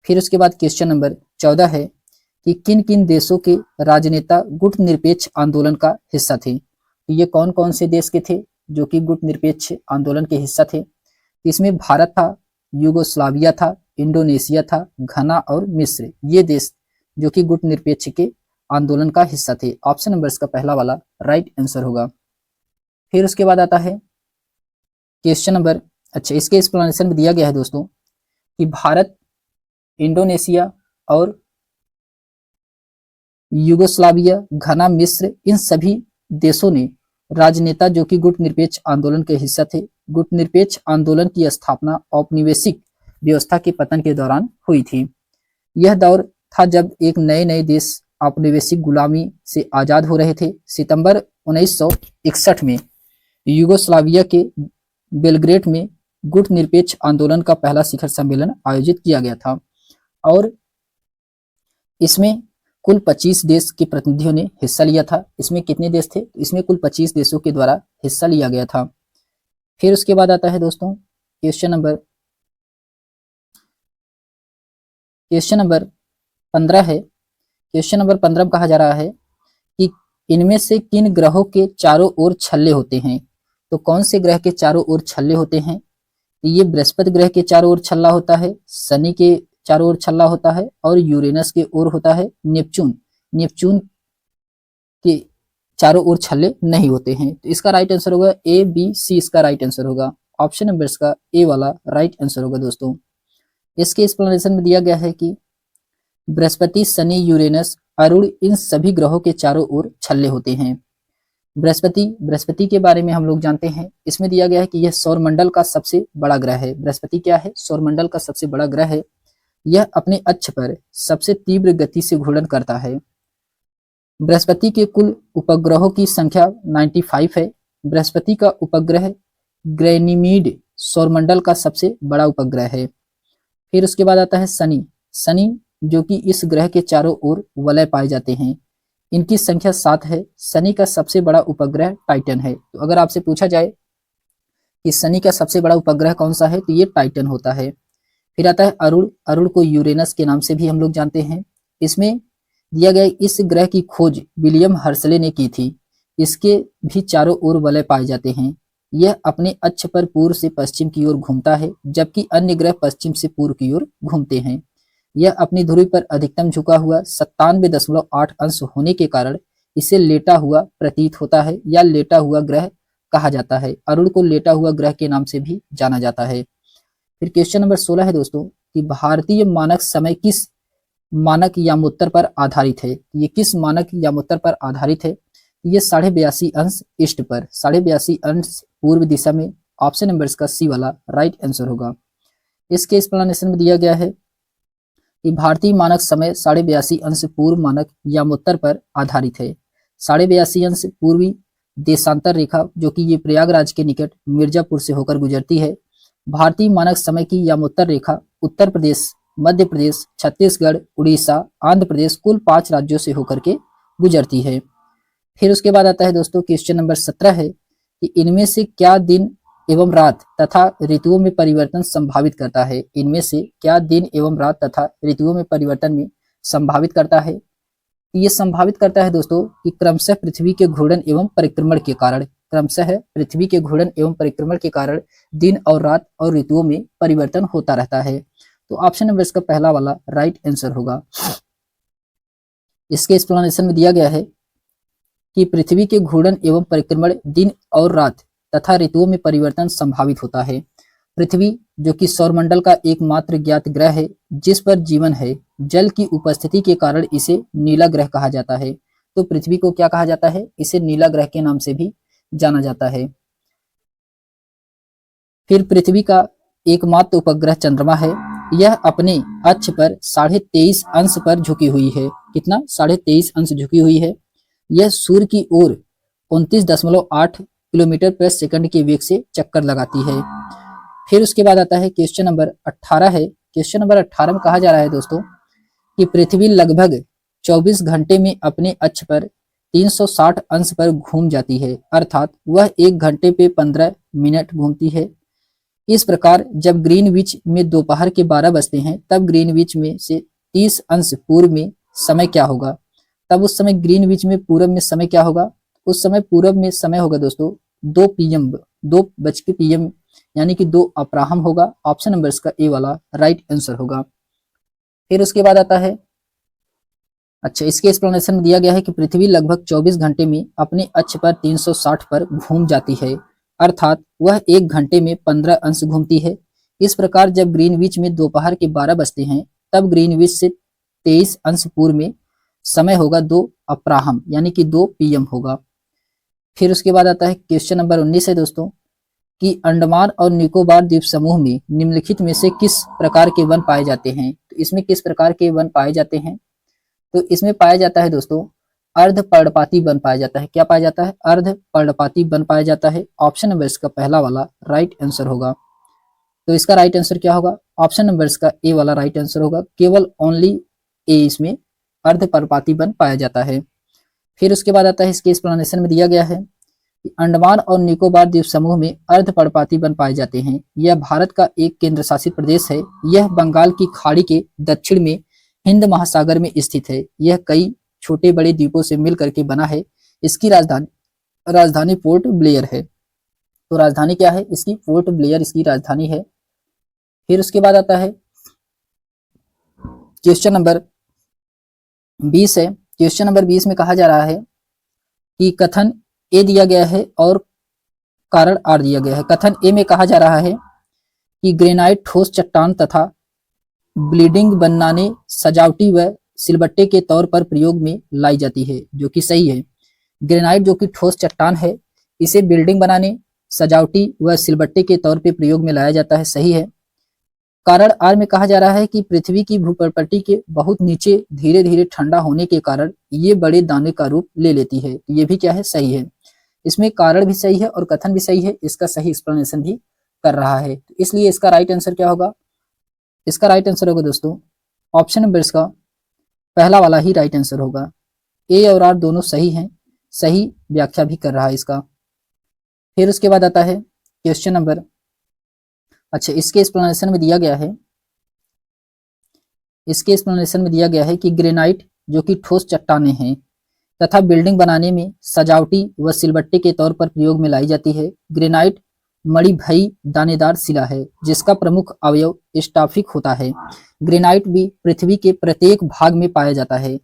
फिर उसके बाद क्वेश्चन नंबर 14 है कि किन किन देशों के राजनेता गुट निरपेक्ष आंदोलन का हिस्सा थे। तो ये कौन कौन से देश के थे जो कि गुट निरपेक्ष आंदोलन के हिस्सा थे? इसमें भारत था, यूगोस्लाविया था, इंडोनेशिया था, घना और मिस्र, ये देश जो कि गुट निरपेक्ष के आंदोलन का हिस्सा थे। ऑप्शन नंबर इसका पहला वाला राइट आंसर होगा। फिर उसके बाद आता है क्वेश्चन नंबर, अच्छा इसके एक्सप्लेनेशन में दिया गया है दोस्तों कि भारत, इंडोनेशिया और यूगोस्लाविया, घना, मिस्र, इन सभी देशों ने राजनेता जो कि गुट निरपेक्ष आंदोलन के हिस्सा थे। गुट निरपेक्ष आंदोलन की स्थापना औपनिवेशिक व्यवस्था के पतन के दौरान हुई थी। यह दौर था जब एक नए नए देश औपनिवेशिक गुलामी से आजाद हो रहे थे। सितंबर 1961 में यूगोस्लाविया के बेलग्रेड में गुट निरपेक्ष आंदोलन का पहला शिखर सम्मेलन आयोजित किया गया था और इसमें कुल 25 देश के प्रतिनिधियों ने हिस्सा लिया था। इसमें कितने देश थे? इसमें कुल 25 देशों के द्वारा हिस्सा लिया गया था। फिर उसके बाद आता है दोस्तों क्वेश्चन नंबर 15 है। क्वेश्चन नंबर 15 में कहा जा रहा है कि इनमें से किन ग्रहों के चारों ओर छल्ले होते हैं। तो कौन से ग्रह के चारों ओर छल्ले होते हैं? ये बृहस्पति ग्रह के चारों ओर छल्ला होता है, शनि के चारों ओर छल्ला होता है और यूरेनस के ओर होता है नेपच्यून। नेपच्यून के चारों ओर छल्ले नहीं होते हैं। तो इसका राइट आंसर होगा ए, बी, सी इसका राइट आंसर होगा। ऑप्शन नंबर इसका ए वाला राइट आंसर होगा दोस्तों। इसके एक्सप्लेनेशन में दिया गया है कि बृहस्पति, शनि, यूरेनस, अरुण, इन सभी ग्रहों के चारों ओर छल्ले होते हैं। बृहस्पति के बारे में हम लोग जानते हैं। इसमें दिया गया है कि यह सौरमंडल का सबसे बड़ा ग्रह है। बृहस्पति क्या है? सौरमंडल का सबसे बड़ा ग्रह है। यह अपने अक्ष पर सबसे तीव्र गति से घूर्णन करता है। बृहस्पति के कुल उपग्रहों की संख्या 95 है। बृहस्पति का उपग्रह गैनीमीड सौरमंडल का सबसे बड़ा उपग्रह है। फिर उसके बाद आता है शनि। शनि जो कि इस ग्रह के चारों ओर वलय पाए जाते हैं। इनकी संख्या 7 है। शनि का सबसे बड़ा उपग्रह टाइटन है। तो अगर आपसे पूछा जाए कि शनि का सबसे बड़ा उपग्रह कौन सा है तो ये टाइटन होता है। फिर आता है अरुण। अरुण को यूरेनस के नाम से भी हम लोग जानते हैं। इसमें दिया गया इस ग्रह की खोज विलियम हर्सले ने की थी। इसके भी चारों ओर वलय पाए जाते हैं। यह अपने अक्ष पर पूर्व से पश्चिम की ओर घूमता है, जबकि अन्य ग्रह पश्चिम से पूर्व की ओर घूमते हैं। यह अपनी धुरी पर अधिकतम झुका हुआ 97.8 अंश होने के कारण इसे लेटा हुआ प्रतीत होता है या लेटा हुआ ग्रह कहा जाता है। अरुण को लेटा हुआ ग्रह के नाम से भी जाना जाता है। फिर क्वेश्चन नंबर 16 है दोस्तों कि भारतीय मानक समय किस मानक यामोत्तर पर आधारित है। ये किस मानक यामोत्तर पर आधारित है? ये 82.5 अंश ईस्ट पर, 82.5 अंश पूर्व दिशा में। ऑप्शन नंबर इसका सी वाला राइट आंसर होगा। इसके एक्सप्लेनेशन में दिया गया है कि भारतीय मानक समय 82.5 अंश पूर्व मानक यामोत्तर पर आधारित है। 82.5 अंश पूर्वी देशांतर रेखा जो कि ये प्रयागराज के निकट मिर्जापुर से होकर गुजरती है। भारतीय मानक समय की यामोत्तर रेखा उत्तर प्रदेश, मध्य प्रदेश, छत्तीसगढ़, उड़ीसा, आंध्र प्रदेश कुल 5 राज्यों से होकर के गुजरती है। फिर उसके बाद आता है दोस्तों क्वेश्चन नंबर 17 है कि इनमें से क्या दिन एवं रात तथा ऋतुओं में परिवर्तन संभावित करता है। इनमें से क्या दिन एवं रात तथा ऋतुओं में परिवर्तन में संभावित करता है? तो ये संभावित करता है दोस्तों कि क्रमशः पृथ्वी के घूर्णन एवं परिक्रमण के कारण, क्रमशः पृथ्वी के घूर्णन एवं परिक्रमण के कारण दिन और रात और ऋतुओं में परिवर्तन होता रहता है। तो ऑप्शन नंबर इसका पहला वाला राइट आंसर होगा। इसके एक्सप्लेनेशन में दिया गया है कि पृथ्वी के घूर्णन एवं परिक्रमण दिन और रात तथा ऋतुओं में परिवर्तन संभावित होता है। पृथ्वी जो कि सौरमंडल का एकमात्र ज्ञात ग्रह है जिस पर जीवन है, जल की उपस्थिति के कारण इसे नीला ग्रह कहा जाता है। तो पृथ्वी को क्या कहा जाता है? इसे नीला ग्रह के नाम से भी जाना जाता है। फिर पृथ्वी का एकमात्र उपग्रह चंद्रमा है। यह अपने अक्ष पर 23.5 अंश पर झुकी हुई है। कितना? 23.5 अंश झुकी हुई है। यह सूर्य की ओर 29.8 किलोमीटर प्रति सेकंड के वेग से चक्कर लगाती है। फिर उसके बाद आता है क्वेश्चन नंबर 18 है। क्वेश्चन नंबर 18 में कहा जा रहा है दोस्तों कि पृथ्वी लगभग 24 घंटे में अपने अक्ष पर 360 अंश पर घूम जाती है, अर्थात वह 1 घंटे पे 15 मिनट घूमती है। इस प्रकार जब ग्रीनविच में दोपहर के 12 बजते हैं तब ग्रीनविच में से 30 अंश पूर्व में समय क्या होगा? तब उस समय ग्रीनविच में पूरब में समय क्या होगा? उस समय पूरब में समय होगा दोस्तों 2 PM, 2 PM यानी कि 2 अपराह्न होगा। ऑप्शन नंबर इसका ए वाला राइट आंसर होगा। फिर उसके बाद आता है, अच्छा इसके एक्सप्लेनेशन में दिया गया है कि पृथ्वी लगभग 24 घंटे में अपने अक्ष पर 360 पर घूम जाती है, अर्थात वह 1 घंटे में 15 अंश घूमती है। इस प्रकार जब ग्रीनविच में दोपहर के 12 बजते हैं तब ग्रीनविच से 23 अंश पूर्व में समय होगा 2 अपराह्न यानी कि 2 PM होगा। फिर उसके बाद आता है क्वेश्चन नंबर 19 है दोस्तों कि अंडमान और निकोबार द्वीप समूह में निम्नलिखित में से किस प्रकार के वन पाए जाते हैं? तो इसमें किस प्रकार के वन पाए जाते हैं? तो इसमें पाया जाता है दोस्तों अर्ध पर्णपाती वन पाया जाता है। क्या पाया जाता है? अर्ध पर्णपाती वन पाया जाता है। ऑप्शन नंबर इसका पहला वाला राइट आंसर होगा। तो इसका राइट आंसर क्या होगा? ऑप्शन नंबर इसका ए वाला राइट आंसर होगा। केवल ओनली ए इसमें अर्ध पर्णपाती वन पाया जाता है। फिर उसके बाद आता है इसके एक्सप्लेनेशन में दिया गया है कि अंडमान और निकोबार द्वीप समूह में अर्ध पर्णपाती वन पाए जाते हैं। यह भारत का एक केंद्र शासित प्रदेश है। यह बंगाल की खाड़ी के दक्षिण में हिंद महासागर में स्थित है। यह कई छोटे बड़े द्वीपों से मिल करके बना है। इसकी राजधानी पोर्ट ब्लेयर है। तो राजधानी क्या है इसकी? पोर्ट ब्लेयर इसकी राजधानी है। फिर उसके बाद आता है क्वेश्चन नंबर 20 है। क्वेश्चन नंबर 20 में कहा जा रहा है कि कथन ए दिया गया है और कारण आर दिया गया है। कथन ए में कहा जा रहा है कि ग्रेनाइट ठोस चट्टान तथा ब्लीडिंग बनाने, सजावटी व सिलबट्टे के तौर पर प्रयोग में लाई जाती है, जो कि सही है। ग्रेनाइट जो कि ठोस चट्टान है, इसे बिल्डिंग बनाने, सजावटी व सिलबट्टे के तौर पर प्रयोग में लाया जाता है, सही है। कारण आर में कहा जा रहा है कि पृथ्वी की भूपर्पट्टी के बहुत नीचे धीरे धीरे ठंडा होने के कारण ये बड़े दाने का रूप ले लेती है। ये भी क्या है? सही है। इसमें कारण भी सही है और कथन भी सही है। इसका सही एक्सप्लेनेशन भी कर रहा है। तो इसलिए इसका राइट आंसर क्या होगा? इसका राइट आंसर होगा दोस्तों ऑप्शन नंबर इसका पहला वाला ही राइट आंसर होगा। ए और आर दोनों सही हैं, सही व्याख्या भी कर रहा है इसका। फिर उसके बाद आता है क्वेश्चन नंबर, अच्छा इसके एक्सप्लेनेशन में दिया गया है, इसके एक्सप्लेनेशन में दिया गया है कि ग्रेनाइट जो कि ठोस चट्टानें हैं तथा बिल्डिंग बनाने में, सजावटी व सिलबट्टे के तौर पर प्रयोग में लाई जाती है। ग्रेनाइट मणिभई दानेदार शिला है जिसका प्रमुख अवयव स्टाफिक होता है। ग्रेनाइट भी पृथ्वी के प्रत्येक भाग में पाया जाता है।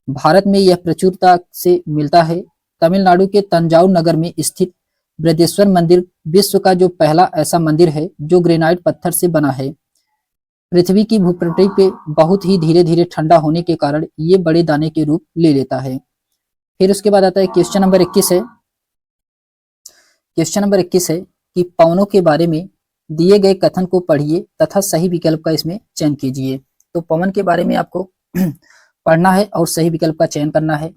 भारत में यह प्रचुरता से मिलता है। तमिलनाडु के तंजाउर नगर में स्थित बृहदेश्वर मंदिर विश्व का जो पहला ऐसा मंदिर है जो ग्रेनाइट पत्थर से बना है। पृथ्वी की भूपृष्ठ पे बहुत ही धीरे धीरे ठंडा होने के कारण ये बड़े दाने के रूप ले लेता है। फिर उसके बाद आता है क्वेश्चन नंबर 21 है। क्वेश्चन नंबर 21 है कि पवनों के बारे में दिए गए कथन को पढ़िए तथा सही विकल्प का इसमें चयन कीजिए। तो पवन के बारे में आपको पढ़ना है और सही विकल्प का चयन करना है।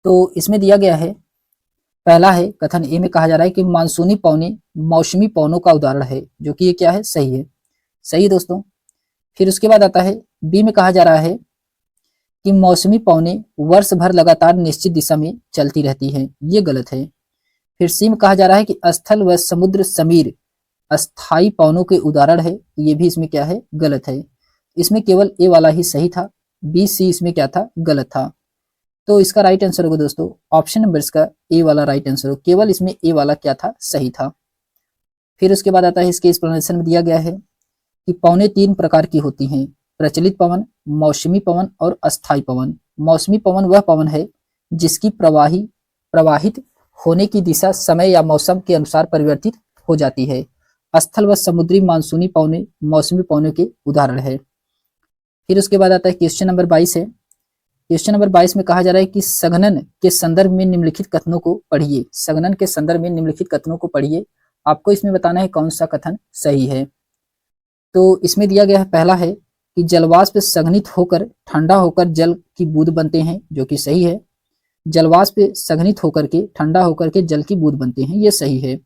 तो इसमें दिया गया है, पहला है कथन ए में कहा जा रहा है कि मानसूनी पवने मौसमी पवनों का उदाहरण है, जो कि ये क्या है? सही है, सही दोस्तों। फिर उसके बाद आता है बी में कहा जा रहा है कि मौसमी पवने वर्ष भर लगातार निश्चित दिशा में चलती रहती हैं, ये गलत है। फिर सी में कहा जा रहा है कि स्थल व समुद्र समीर अस्थाई पवनों के उदाहरण है, ये भी इसमें क्या है? गलत है। इसमें केवल ए वाला ही सही था, बी सी इसमें क्या था? गलत था। तो इसका राइट आंसर होगा दोस्तों ऑप्शन नंबर इसका ए वाला राइट आंसर होगा। केवल इसमें ए वाला क्या था, सही था। फिर उसके बाद आता है इसके एक्सप्लेनेशन में दिया गया है कि पवनें 3 प्रकार की होती हैं, प्रचलित पवन, मौसमी पवन और अस्थायी पवन। मौसमी पवन वह पवन है जिसकी प्रवाहित होने की दिशा समय या मौसम के अनुसार परिवर्तित हो जाती है। स्थल व समुद्री मानसूनी पवनें मौसमी पवनों के उदाहरण है। फिर उसके बाद आता है क्वेश्चन नंबर 22 है। क्वेश्चन नंबर 22 में कहा जा रहा है कि संघनन के संदर्भ में निम्नलिखित कथनों को पढ़िए। संघनन के संदर्भ में निम्नलिखित कथनों को पढ़िए। आपको इसमें बताना है कौन सा कथन सही है। तो इसमें दिया गया है, पहला है कि जलवाष्प संघनित होकर ठंडा होकर जल की बूंद बनते हैं, जो कि सही है। जलवाष्प संघनित होकर के ठंडा होकर के जल की बूंद बनते हैं, ये सही है।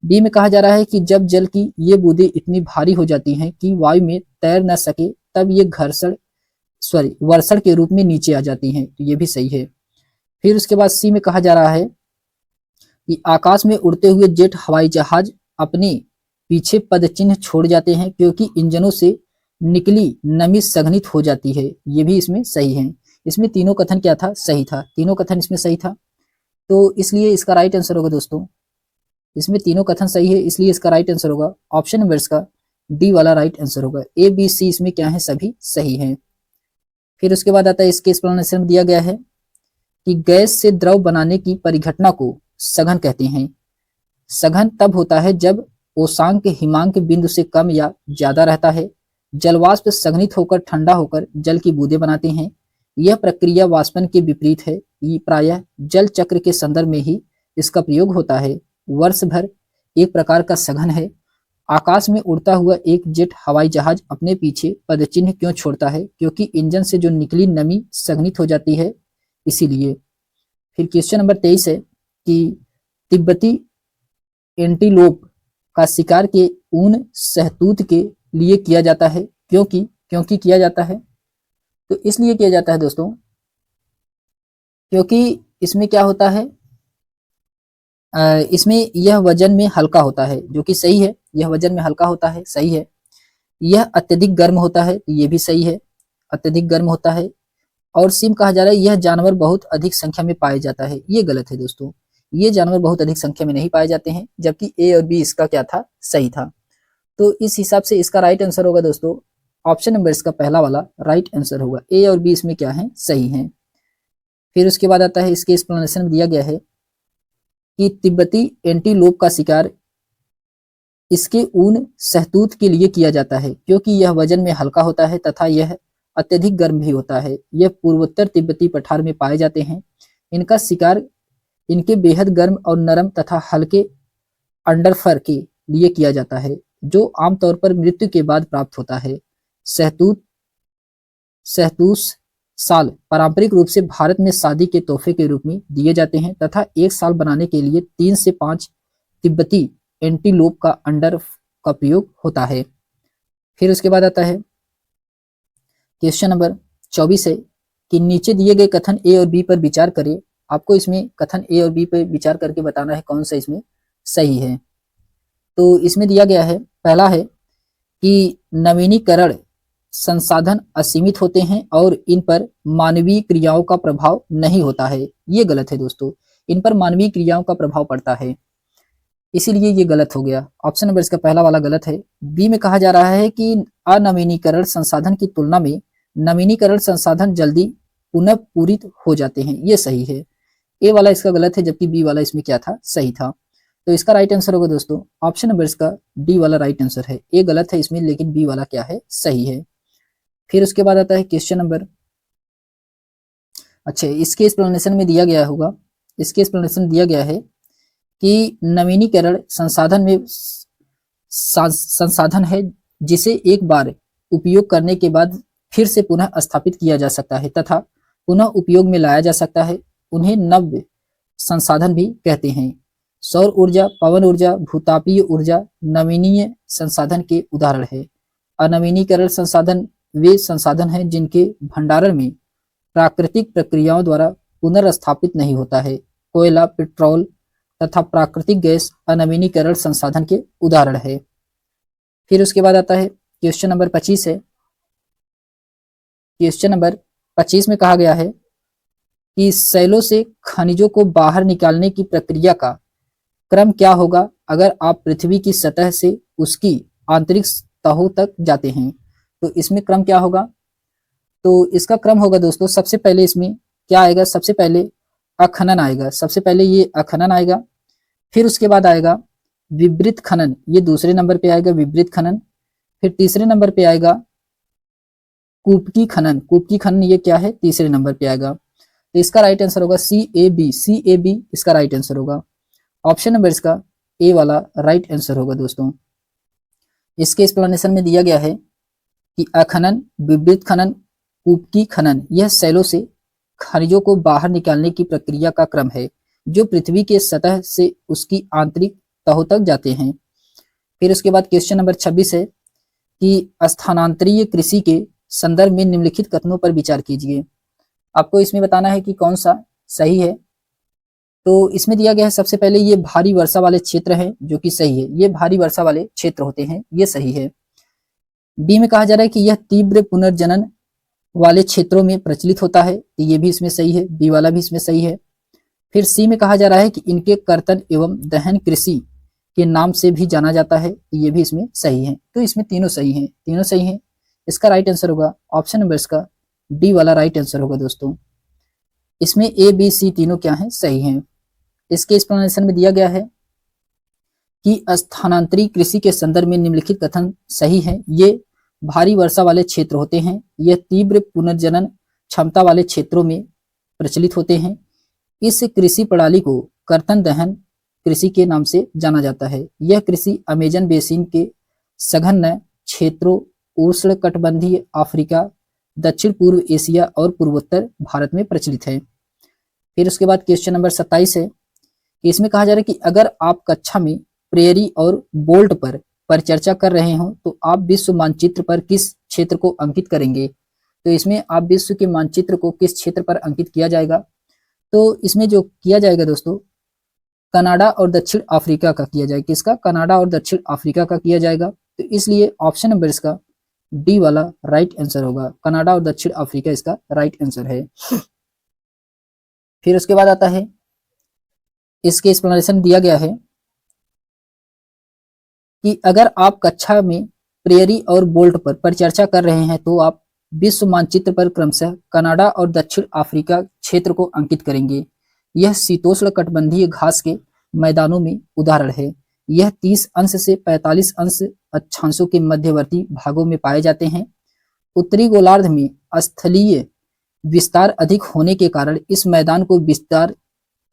बी में कहा जा रहा है कि जब जल की ये बूंदें इतनी भारी हो जाती हैं कि वायु में तैर न सके तब ये वर्षण के रूप में नीचे आ जाती हैं, तो ये भी सही है। फिर उसके बाद सी में कहा जा रहा है कि आकाश में उड़ते हुए जेट हवाई जहाज अपने पीछे पद चिन्ह छोड़ जाते हैं क्योंकि इंजनों से निकली नमी संघनित हो जाती है, ये भी इसमें सही है। इसमें तीनों कथन क्या था, सही था। तीनों कथन इसमें सही था, तो इसलिए इसका राइट आंसर होगा दोस्तों, इसमें तीनों कथन सही है, इसलिए इसका राइट आंसर होगा ऑप्शन नंबर इसका डी वाला राइट आंसर होगा। ए बी सी इसमें क्या है, सभी सही है। फिर उसके बाद आता है इसके एक्सप्लेनेशन में दिया गया है कि गैस से द्रव बनाने की परिघटना को सघन कहते हैं। सघन तब होता है जब ओसांक हिमांक बिंदु से कम या ज्यादा रहता है। जलवाष्प संघनित होकर ठंडा होकर जल की बूंदें बनाते हैं। यह प्रक्रिया वाष्पन के विपरीत है। ये प्रायः जल चक्र के संदर्भ में ही इसका प्रयोग होता है। वर्ष भर एक प्रकार का सघन है। आकाश में उड़ता हुआ एक जेट हवाई जहाज अपने पीछे पदचिन्ह क्यों छोड़ता है, क्योंकि इंजन से जो निकली नमी संघनित हो जाती है, इसीलिए। फिर क्वेश्चन नंबर 23 है कि तिब्बती एंटीलोप का शिकार के ऊन सहतूत के लिए किया जाता है, क्योंकि किया जाता है, तो इसलिए किया जाता है दोस्तों क्योंकि इसमें क्या होता है, इसमें यह वजन में हल्का होता है, जो कि सही है। यह वजन में हल्का होता है, सही है। यह अत्यधिक गर्म होता है, ये भी सही है, अत्यधिक गर्म होता है। और सिम कहा जा रहा है यह जानवर बहुत अधिक संख्या में पाया जाता है, ये गलत है दोस्तों। ये जानवर बहुत अधिक संख्या में नहीं पाए जाते हैं, जबकि ए और बी इसका क्या था, सही था। तो इस हिसाब से इसका राइट आंसर होगा दोस्तों ऑप्शन नंबर इसका पहला वाला राइट आंसर होगा। ए और बी इसमें क्या है, सही है। फिर उसके बाद आता है इसके एक्सप्लेनेशन में दिया गया है कि तिब्बती एंटीलोप का शिकार इसके ऊन सहतूत के लिए किया जाता है, क्योंकि यह वजन में हल्का होता है तथा यह अत्यधिक गर्म भी होता है। यह पूर्वोत्तर तिब्बती पठार में पाए जाते हैं। इनका शिकार इनके बेहद गर्म और नरम तथा हल्के अंडरफर के लिए किया जाता है, जो आमतौर पर मृत्यु के बाद प्राप्त होता है। सहतूस साल पारंपरिक रूप से भारत में शादी के तोहफे के रूप में दिए जाते हैं तथा एक साल बनाने के लिए 3 से 5 तिब्बती एंटीलोप का अंडर का प्रयोग होता है। फिर उसके बाद आता है क्वेश्चन नंबर 24 है कि नीचे दिए गए कथन ए और बी पर विचार करें। आपको इसमें कथन ए और बी पर विचार करके बताना है कौन सा इसमें सही है। तो इसमें दिया गया है, पहला है कि नवीनीकरण संसाधन असीमित होते हैं और इन पर मानवीय क्रियाओं का प्रभाव नहीं होता है, ये गलत है दोस्तों। इन पर मानवीय क्रियाओं का प्रभाव पड़ता है, इसीलिए ये गलत हो गया। ऑप्शन नंबर इसका पहला वाला गलत है। बी में कहा जा रहा है कि अनवीनीकरण संसाधन की तुलना में नवीनीकरण संसाधन जल्दी पुनः पूरित हो जाते हैं, ये सही है। ए वाला इसका गलत है, जबकि बी वाला इसमें क्या था, सही था। तो इसका राइट आंसर होगा दोस्तों ऑप्शन नंबर इसका डी वाला राइट आंसर है। ए गलत है इसमें, लेकिन बी वाला क्या है, सही है। फिर उसके बाद आता है क्वेश्चन नंबर, अच्छा इसके एक्सप्लेनेशन में दिया गया होगा, इसके एक्सप्लेनेशन दिया गया है कि नवीनीकरण संसाधन में संसाधन है जिसे एक बार उपयोग करने के बाद फिर से पुनः स्थापित किया जा सकता है तथा पुनः उपयोग में लाया जा सकता है। उन्हें नव संसाधन भी कहते हैं। सौर ऊर्जा, पवन ऊर्जा, भूतापीय ऊर्जा नवीनीय संसाधन के उदाहरण है। अनवीनीकरण संसाधन वे संसाधन हैं जिनके भंडारण में प्राकृतिक प्रक्रियाओं द्वारा पुनर्स्थापित नहीं होता है। कोयला, पेट्रोल तथा प्राकृतिक गैस अनवीनीकरण संसाधन के उदाहरण है। फिर उसके बाद आता है क्वेश्चन नंबर 25 है। क्वेश्चन नंबर 25 में कहा गया है कि सैलों से खनिजों को बाहर निकालने की प्रक्रिया का क्रम क्या होगा अगर आप पृथ्वी की सतह से उसकी आंतरिक तहों तक जाते हैं। तो इसमें क्रम क्या होगा? तो इसका क्रम होगा दोस्तों, सबसे पहले इसमें क्या आएगा? सबसे पहले अखनन आएगा, सबसे पहले ये अखनन आएगा, फिर उसके बाद आएगा विवृत खनन, ये दूसरे नंबर पे आएगा विवृत खनन, फिर तीसरे नंबर पे आएगा कूपकी खनन, कूपकी खनन ये क्या है? तीसरे नंबर पे आएगा। तो इसका राइट आंसर होगा CAB, CAB इसका राइट आंसर होगा। ऑप्शन नंबर इसका ए वाला राइट आंसर होगा दोस्तों। इसके एक्सप्लेनेशन में दिया गया है कि अखनन, विवृत खनन, कूपकी खनन यह सैलों से खनिजों को बाहर निकालने की प्रक्रिया का क्रम है जो पृथ्वी के सतह से उसकी आंतरिक तहों तक जाते हैं। फिर उसके बाद क्वेश्चन नंबर 26 है कि स्थानांतरीय कृषि के संदर्भ में निम्नलिखित कथनों पर विचार कीजिए। आपको इसमें बताना है कि कौन सा सही है। तो इसमें दिया गया है सबसे पहले ये भारी वर्षा वाले क्षेत्र हैं, जो कि सही है, ये भारी वर्षा वाले क्षेत्र होते हैं, ये सही है। बी में कहा जा रहा है कि यह तीव्र पुनर्जनन वाले क्षेत्रों में प्रचलित होता है, तो ये भी इसमें सही है, बी वाला भी इसमें सही है। फिर सी में कहा जा रहा है कि इनके कर्तन एवं दहन कृषि के नाम से भी जाना जाता है, तो ये भी इसमें सही है। तो इसमें तीनों सही हैं, तीनों सही हैं। इसका राइट आंसर होगा ऑप्शन नंबर इसका डी वाला राइट आंसर होगा दोस्तों। इसमें ए बी सी तीनों क्या हैं? सही हैं। इसके एक्सप्लेनेशन में दिया गया है कि स्थानांतरित कृषि के संदर्भ में निम्नलिखित कथन सही है। ये भारी वर्षा वाले क्षेत्र होते हैं, यह तीव्र पुनर्जनन क्षमता वाले क्षेत्रों में प्रचलित होते हैं। इस कृषि प्रणाली को कर्तन दहन कृषि के नाम से जाना जाता है। यह कृषि अमेजन बेसिन के सघन क्षेत्रों, उष्णकटिबंधीय अफ्रीका, दक्षिण पूर्व एशिया और पूर्वोत्तर भारत में प्रचलित है। फिर उसके बाद क्वेश्चन नंबर 27 है कि इसमें कहा जा रहा है कि अगर आप कक्षा में प्रेयरी और बोल्ट पर परिचर्चा कर रहे हो तो आप विश्व मानचित्र पर किस क्षेत्र को अंकित करेंगे? तो इसमें आप विश्व के मानचित्र को किस क्षेत्र पर अंकित किया जाएगा? तो इसमें जो किया जाएगा दोस्तों, कनाडा और दक्षिण अफ्रीका का किया जाएगा। किसका? कनाडा और दक्षिण अफ्रीका का किया जाएगा। तो इसलिए ऑप्शन नंबर इसका डी वाला राइट आंसर होगा, कनाडा और दक्षिण अफ्रीका इसका राइट आंसर है। फिर उसके बाद आता है, इसके एक्सप्लेनेशन दिया गया है कि अगर आप कक्षा में प्रेयरी और बोल्ट पर परिचर्चा कर रहे हैं तो आप विश्व मानचित्र पर क्रमशः कनाडा और दक्षिण अफ्रीका क्षेत्र को अंकित करेंगे। यह शीतोष्ण कटिबंधीय घास के मैदानों में उदाहरण है। यह 30 अंश से 45 अंश अक्षांशों के मध्यवर्ती भागों में पाए जाते हैं। उत्तरी गोलार्ध में स्थलीय विस्तार अधिक होने के कारण इस मैदान को विस्तार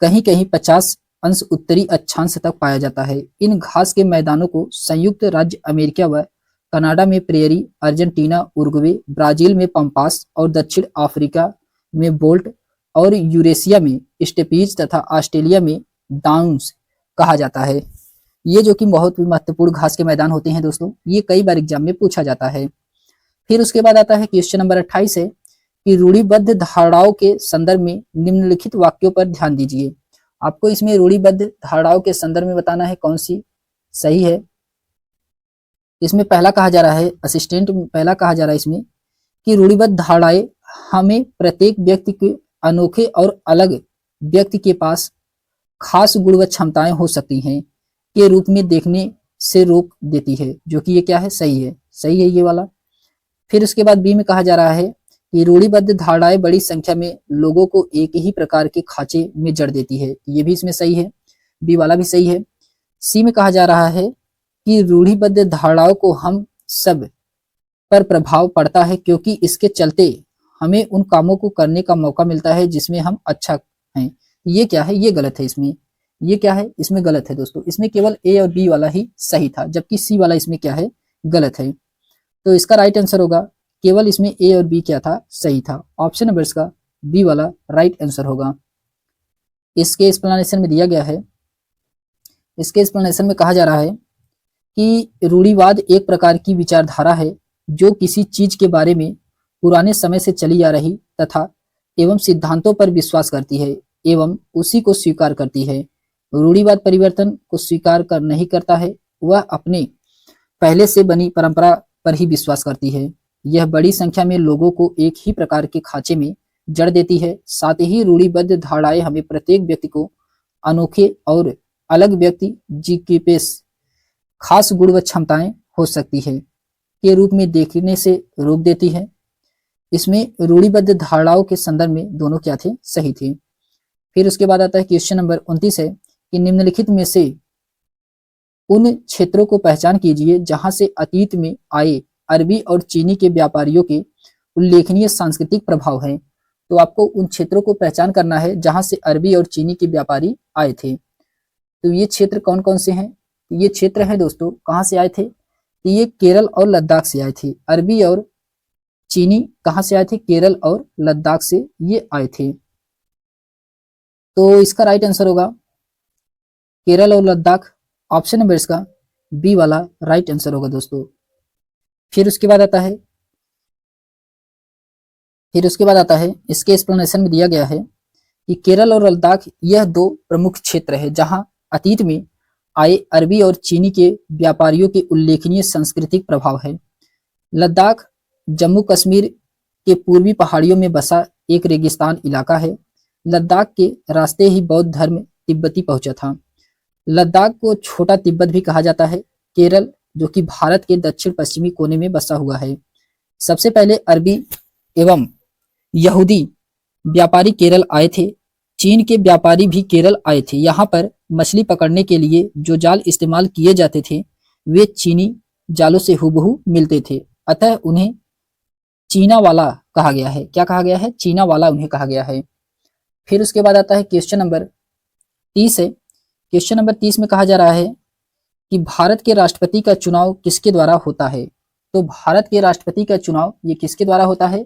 कहीं कहीं 50 अंश उत्तरी अक्षांश तक पाया जाता है। इन घास के मैदानों को संयुक्त राज्य अमेरिका व कनाडा में प्रेयरी, अर्जेंटीना, उरुग्वे, ब्राजील में पंपास और दक्षिण अफ्रीका में बोल्ट और यूरेशिया में स्टेपीज तथा ऑस्ट्रेलिया में डाउन्स कहा जाता है। ये जो कि बहुत महत्वपूर्ण घास के मैदान होते हैं दोस्तों, ये कई बार एग्जाम में पूछा जाता है। फिर उसके बाद आता है क्वेश्चन नंबर 28 है कि रूढ़िबद्ध धारणाओं के संदर्भ में निम्नलिखित वाक्यों पर ध्यान दीजिए। आपको इसमें रूढ़िबद्ध धारणाओं के संदर्भ में बताना है कौन सी सही है। इसमें पहला कहा जा रहा है, असिस्टेंट पहला कहा जा रहा है इसमें कि रूढ़िबद्ध धारणाएं हमें प्रत्येक व्यक्ति के अनोखे और अलग व्यक्ति के पास खास गुण व क्षमताएं हो सकती हैं के रूप में देखने से रोक देती है, जो कि ये क्या है? सही है, सही है ये वाला। फिर उसके बाद बी में कहा जा रहा है कि रूढ़िबद्ध धारणाएं बड़ी संख्या में लोगों को एक ही प्रकार के खांचे में जड़ देती है, ये भी इसमें सही है, बी वाला भी सही है। सी में कहा जा रहा है कि रूढ़िबद्ध धारणाओं को हम सब पर प्रभाव पड़ता है क्योंकि इसके चलते हमें उन कामों को करने का मौका मिलता है जिसमें हम अच्छा हैं। ये क्या है? ये गलत है इसमें। ये क्या है? इसमें गलत है दोस्तों। इसमें केवल ए और बी वाला ही सही था, जबकि सी वाला इसमें क्या है? गलत है। तो इसका राइट आंसर होगा, केवल इसमें ए और बी क्या था? सही था। ऑप्शन नंबर इसका बी वाला राइट आंसर होगा। इसके एक्सप्लेनेशन में दिया गया है, इसके एक्सप्लेनेशन में कहा जा रहा है कि रूढ़िवाद एक प्रकार की विचारधारा है जो किसी चीज के बारे में पुराने समय से चली आ रही तथा एवं सिद्धांतों पर विश्वास करती है एवं उसी को स्वीकार करती है। रूढ़िवाद परिवर्तन को स्वीकार कर नहीं करता है, वह अपने पहले से बनी परंपरा पर ही विश्वास करती है। यह बड़ी संख्या में लोगों को एक ही प्रकार के खांचे में जड़ देती है। साथ ही रूढ़िबद्ध धारणाएं हमें प्रत्येक व्यक्ति को अनोखे और अलग व्यक्ति जी के पेश खास गुण व क्षमताएं हो सकती है के रूप में देखने से रोक देती है। इसमें रूढ़िबद्ध धारणाओं के संदर्भ में दोनों क्या थे, सही थे। फिर उसके बाद आता है क्वेश्चन नंबर 29 है कि निम्नलिखित में से उन क्षेत्रों को पहचान कीजिए जहां से अतीत में आए अरबी और चीनी के व्यापारियों के उल्लेखनीय सांस्कृतिक प्रभाव है। तो आपको उन क्षेत्रों को पहचान करना है जहां से अरबी और चीनी के व्यापारी आए थे। तो ये क्षेत्र कौन कौन से हैं? ये क्षेत्र है दोस्तों, कहां से आए थे? तो ये केरल और लद्दाख से आए थे। अरबी और चीनी कहां से आए थे? केरल और लद्दाख से ये आए थे। तो इसका राइट आंसर होगा केरल और लद्दाख। ऑप्शन नंबर इसका बी वाला राइट आंसर होगा दोस्तों। फिर उसके बाद आता है इसके एक्सप्लेनेशन में दिया गया है कि केरल और लद्दाख यह दो प्रमुख क्षेत्र है जहां अतीत में आए अरबी और चीनी के व्यापारियों के उल्लेखनीय सांस्कृतिक प्रभाव है। लद्दाख जम्मू कश्मीर के पूर्वी पहाड़ियों में बसा एक रेगिस्तान इलाका है। लद्दाख के रास्ते ही बौद्ध धर्म तिब्बती पहुंचा था। लद्दाख को छोटा तिब्बत भी कहा जाता है। केरल जो कि भारत के दक्षिण पश्चिमी कोने में बसा हुआ है। सबसे पहले अरबी एवं यहूदी व्यापारी केरल आए थे। चीन के व्यापारी भी केरल आए थे। यहाँ पर मछली पकड़ने के लिए जो जाल इस्तेमाल किए जाते थे वे चीनी जालों से हूबहू मिलते थे, अतः उन्हें चीना वाला कहा गया है। क्या कहा गया है? चीना वाला उन्हें कहा गया है। फिर उसके बाद आता है क्वेश्चन नंबर 30 है। क्वेश्चन नंबर 30 में कहा जा रहा है कि भारत के राष्ट्रपति का चुनाव किसके द्वारा होता है? तो भारत के राष्ट्रपति का चुनाव ये किसके द्वारा होता है?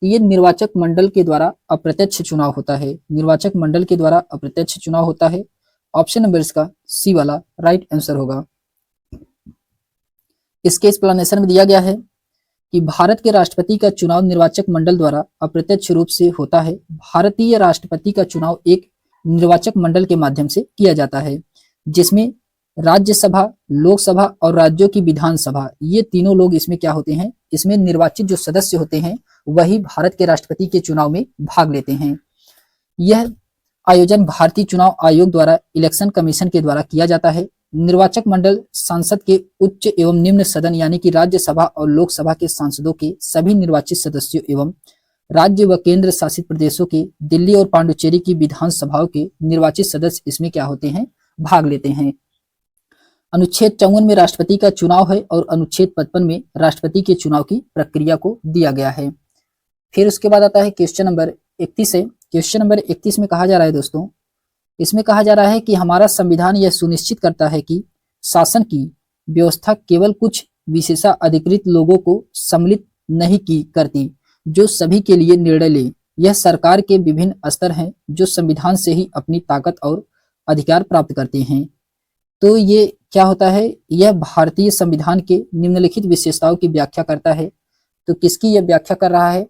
ये निर्वाचक मंडल के द्वारा अप्रत्यक्ष चुनाव होता है। निर्वाचक मंडल के द्वारा अप्रत्यक्ष चुनाव होता है। ऑप्शन नंबर इसका सी वाला राइट आंसर होगा। इसके एक्सप्लेनेशन में दिया गया है कि भारत के राष्ट्रपति का चुनाव निर्वाचक मंडल द्वारा अप्रत्यक्ष रूप से होता है। भारतीय राष्ट्रपति का चुनाव एक निर्वाचक मंडल के माध्यम से किया जाता है, जिसमें राज्यसभा, लोकसभा और राज्यों की विधानसभा ये तीनों लोग इसमें क्या होते हैं? इसमें निर्वाचित जो सदस्य होते हैं वही भारत के राष्ट्रपति के चुनाव में भाग लेते हैं। यह आयोजन भारतीय चुनाव आयोग द्वारा इलेक्शन कमीशन के द्वारा किया जाता है। निर्वाचक मंडल संसद के उच्च एवं निम्न सदन यानी कि राज्यसभा और लोकसभा के सांसदों के सभी निर्वाचित सदस्यों एवं राज्य व केंद्र शासित प्रदेशों के दिल्ली और पांडुचेरी की विधानसभाओं के निर्वाचित सदस्य इसमें क्या होते हैं? भाग लेते हैं। अनुच्छेद 54 में राष्ट्रपति का चुनाव है और अनुच्छेद 55 में राष्ट्रपति के चुनाव की प्रक्रिया को दिया गया है। फिर उसके बाद आता है क्वेश्चन नंबर 31 है। क्वेश्चन नंबर 31 में कहा जा रहा है दोस्तों, इसमें कहा जा रहा है कि हमारा संविधान यह सुनिश्चित करता है कि शासन की व्यवस्था केवल कुछ विशेषाधिकृत लोगों को सम्मिलित नहीं की करती जो सभी के लिए निर्णय ले। यह सरकार के विभिन्न स्तर हैं जो संविधान से ही अपनी ताकत और अधिकार प्राप्त करते हैं। तो ये क्या होता है? यह भारतीय संविधान के निम्नलिखित विशेषताओं की व्याख्या करता है। तो किसकी यह व्याख्या कर रहा है?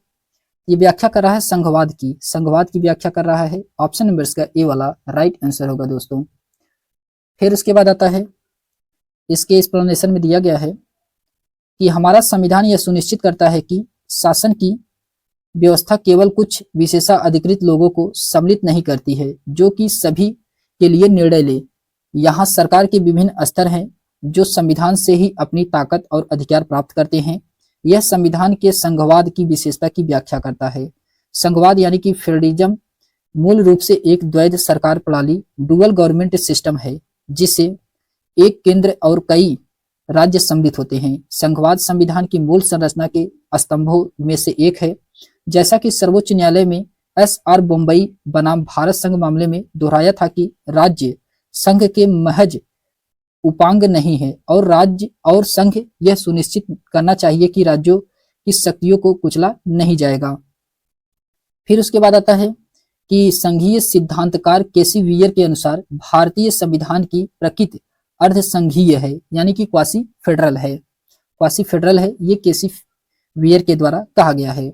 ये व्याख्या कर रहा है संघवाद की। संघवाद की व्याख्या कर रहा है। ऑप्शन नंबर इसका ए वाला राइट आंसर होगा दोस्तों। फिर उसके बाद आता है इसके एक्सप्लेनेशन में दिया गया है कि हमारा संविधान यह सुनिश्चित करता है कि शासन की व्यवस्था केवल कुछ विशेषाधिकृत लोगों को सम्मिलित नहीं करती है जो कि सभी के लिए निर्णय ले। यहाँ सरकार के विभिन्न स्तर हैं जो संविधान से ही अपनी ताकत और अधिकार प्राप्त करते हैं। यह संविधान के संघवाद की विशेषता की व्याख्या करता है। संघवाद यानी कि फेडरलिज्म मूल रूप से एक द्वैध सरकार प्रणाली डुअल गवर्नमेंट सिस्टम है जिसे एक केंद्र और कई राज्य सम्मिलित होते हैं। संघवाद संविधान की मूल संरचना के स्तंभों में से एक है। जैसा कि सर्वोच्च न्यायालय में SR बोम्बई बनाम भारत संघ मामले में दोहराया था कि राज्य संघ के महज उपांग नहीं है और राज्य और संघ यह सुनिश्चित करना चाहिए कि राज्यों की शक्तियों को कुचला नहीं जाएगा। फिर उसके बाद आता है कि संघीय सिद्धांतकार केसी वीयर के अनुसार भारतीय संविधान की प्रकृति अर्ध संघीय है यानी कि क्वासी फेडरल है। क्वासी फेडरल है, ये केसी वीयर के द्वारा कहा गया है।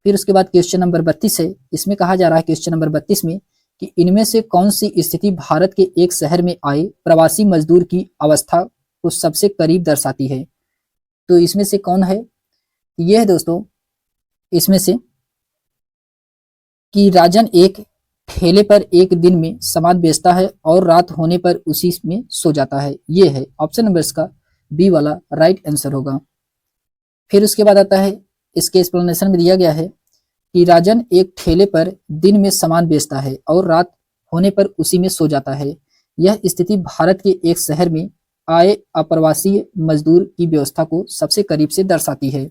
फिर उसके बाद क्वेश्चन नंबर 32 है। इसमें कहा जा रहा है क्वेश्चन नंबर 32 में कि इनमें से कौन सी स्थिति भारत के एक शहर में आए प्रवासी मजदूर की अवस्था को सबसे करीब दर्शाती है? तो इसमें से कौन है? यह है दोस्तों, इसमें से कि राजन एक ठेले पर एक दिन में सामान बेचता है और रात होने पर उसी में सो जाता है। ये है ऑप्शन नंबर इसका बी वाला राइट आंसर होगा। फिर उसके बाद आता है, इसके एक्सप्लेनेशन में दिया गया है कि राजन एक ठेले पर दिन में सामान बेचता है और रात होने पर उसी में सो जाता है। यह स्थिति भारत के एक शहर में आए अप्रवासी मजदूर की व्यवस्था को सबसे करीब से दर्शाती है।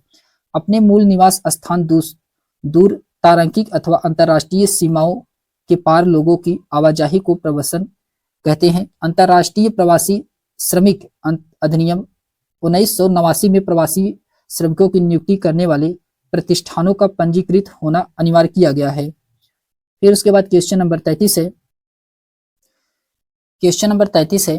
अपने मूल निवास स्थान दूर तारांकिक अथवा अंतर्राष्ट्रीय सीमाओं के पार लोगों की आवाजाही को प्रवसन कहते हैं। अंतर्राष्ट्रीय प्रवासी श्रमिक अधिनियम 1989 में प्रवासी श्रमिकों की नियुक्ति करने वाले प्रतिष्ठानों का पंजीकृत होना अनिवार्य किया गया है। फिर उसके बाद क्वेश्चन नंबर 33 है। क्वेश्चन नंबर 33 है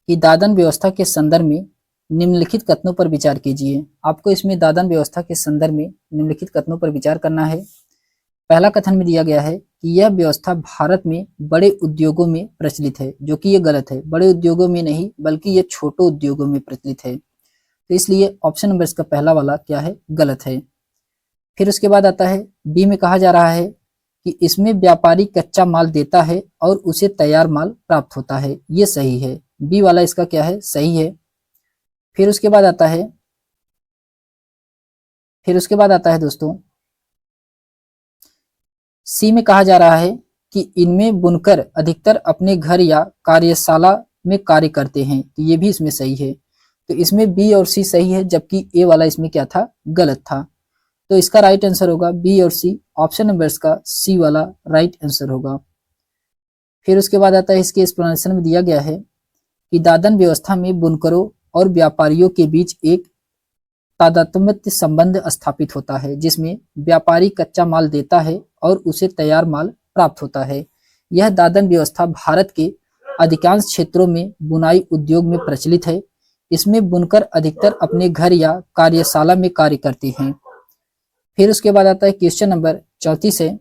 कि दादन व्यवस्था के संदर्भ में निम्नलिखित कथनों पर विचार कीजिए। आपको इसमें दादन व्यवस्था के संदर्भ में निम्नलिखित कथनों पर विचार करना है। पहला कथन में दिया गया है कि यह व्यवस्था भारत में बड़े उद्योगों में प्रचलित है, जो कि ये गलत है। बड़े उद्योगों में नहीं बल्कि ये छोटे उद्योगों में प्रचलित है, तो इसलिए ऑप्शन नंबर इसका पहला वाला क्या है, गलत है। फिर उसके बाद आता है बी में कहा जा रहा है कि इसमें व्यापारी कच्चा माल देता है और उसे तैयार माल प्राप्त होता है। ये सही है, बी वाला इसका क्या है, सही है। फिर उसके बाद आता है दोस्तों सी में कहा जा रहा है कि इनमें बुनकर अधिकतर अपने घर या कार्यशाला में कार्य करते हैं, तो ये भी इसमें सही है। तो इसमें बी और सी सही है, जबकि ए वाला इसमें क्या था, गलत था। तो इसका राइट आंसर होगा बी और सी, ऑप्शन नंबर इसका सी वाला राइट आंसर होगा। फिर उसके बाद आता है, इसके एक्सप्लेनेशन में दिया गया है कि दादन व्यवस्था में बुनकरों और व्यापारियों के बीच एक तादात्म्य संबंध स्थापित होता है, जिसमें व्यापारी कच्चा माल देता है और उसे तैयार माल प्राप्त होता है। यह दादन व्यवस्था भारत के अधिकांश क्षेत्रों में बुनाई उद्योग में प्रचलित है। इसमें बुनकर अधिकतर अपने घर या कार्यशाला में कार्य करते हैं। फिर उसके बाद आता है क्वेश्चन नंबर 34 है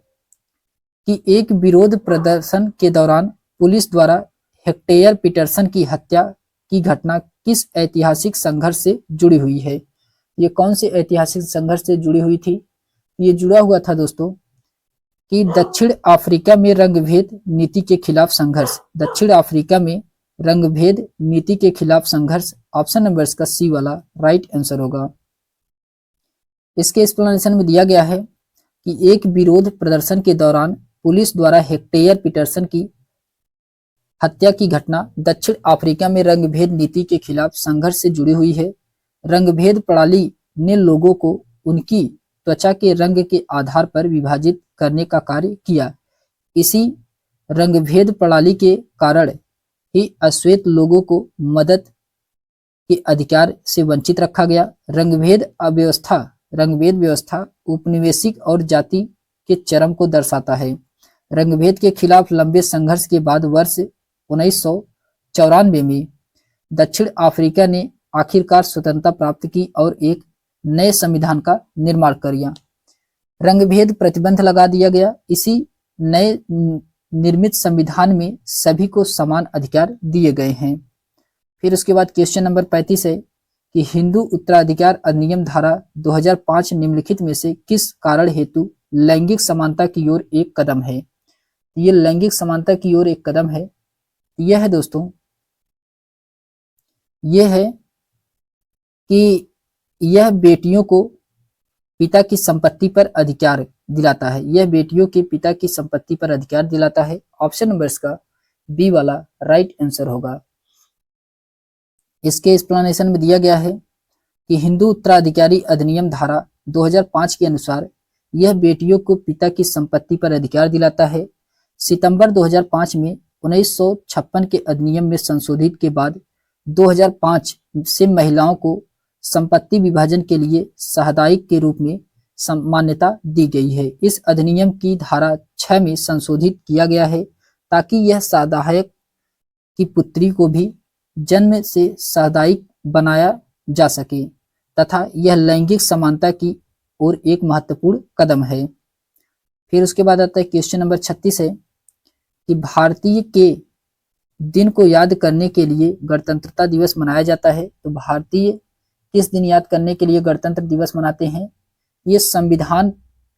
कि एक विरोध प्रदर्शन के दौरान पुलिस द्वारा हेक्टेयर पीटरसन की हत्या की घटना किस ऐतिहासिक संघर्ष से जुड़ी हुई है। ये कौन से ऐतिहासिक संघर्ष से जुड़ी हुई थी? ये जुड़ा हुआ था दोस्तों कि दक्षिण अफ्रीका में रंगभेद नीति के खिलाफ संघर्ष। दक्षिण अफ्रीका में रंगभेद नीति के खिलाफ संघर्ष, ऑप्शन नंबर इसका सी वाला राइट आंसर होगा। इसके एक्सप्लेनेशन में दिया गया है कि एक विरोध प्रदर्शन के दौरान पुलिस द्वारा हेक्टेयर पीटरसन की हत्या की घटना दक्षिण अफ्रीका में रंगभेद नीति के खिलाफ संघर्ष से जुड़ी हुई है। रंगभेद प्रणाली ने लोगों को उनकी त्वचा के रंग के आधार पर विभाजित करने का कार्य किया। इसी रंगभेद प्रणाली के कारण ही अश्वेत लोगों को मदद के अधिकार से वंचित रखा गया। रंगभेद व्यवस्था उपनिवेशिक और जाति के चरम को दर्शाता है। रंगभेद के खिलाफ लंबे संघर्ष के बाद वर्ष 1994 में दक्षिण अफ्रीका ने आखिरकार स्वतंत्रता प्राप्त की और एक नए संविधान का निर्माण किया। रंगभेद प्रतिबंध लगा दिया गया। इसी नए निर्मित संविधान में सभी को समान अधिकार दिए गए हैं। फिर उसके बाद क्वेश्चन नंबर 35 है कि हिंदू उत्तराधिकार अधिनियम धारा 2005 निम्नलिखित में से किस कारण हेतु लैंगिक समानता की ओर एक कदम है। ये लैंगिक समानता की ओर एक कदम है। यह है दोस्तों, यह है कि यह बेटियों को पिता की संपत्ति पर अधिकार दिलाता है। यह बेटियों के पिता की संपत्ति पर अधिकार दिलाता है। ऑप्शन नंबर इसका बी वाला राइट आंसर होगा। इसके एक्सप्लेनेशन में दिया गया है कि हिंदू उत्तराधिकारी अधिनियम धारा 2005 के अनुसार यह बेटियों को पिता की संपत्ति पर अधिकार दिलाता है। सितंबर 2005 में 1956 के अधिनियम में संशोधित के बाद 2005 से महिलाओं को संपत्ति विभाजन के लिए साहदायिक के रूप में मान्यता दी गई है। इस अधिनियम की धारा 6 में संशोधित किया गया है ताकि यह साहदायक की पुत्री को भी जन्म से साहदायिक बनाया जा सके तथा यह लैंगिक समानता की ओर एक महत्वपूर्ण कदम है। फिर उसके बाद आता है क्वेश्चन नंबर 36 है कि भारतीय के दिन को याद करने के लिए गणतंत्रता दिवस मनाया जाता है। तो भारतीय किस दिन याद करने के लिए गणतंत्र दिवस मनाते हैं? ये संविधान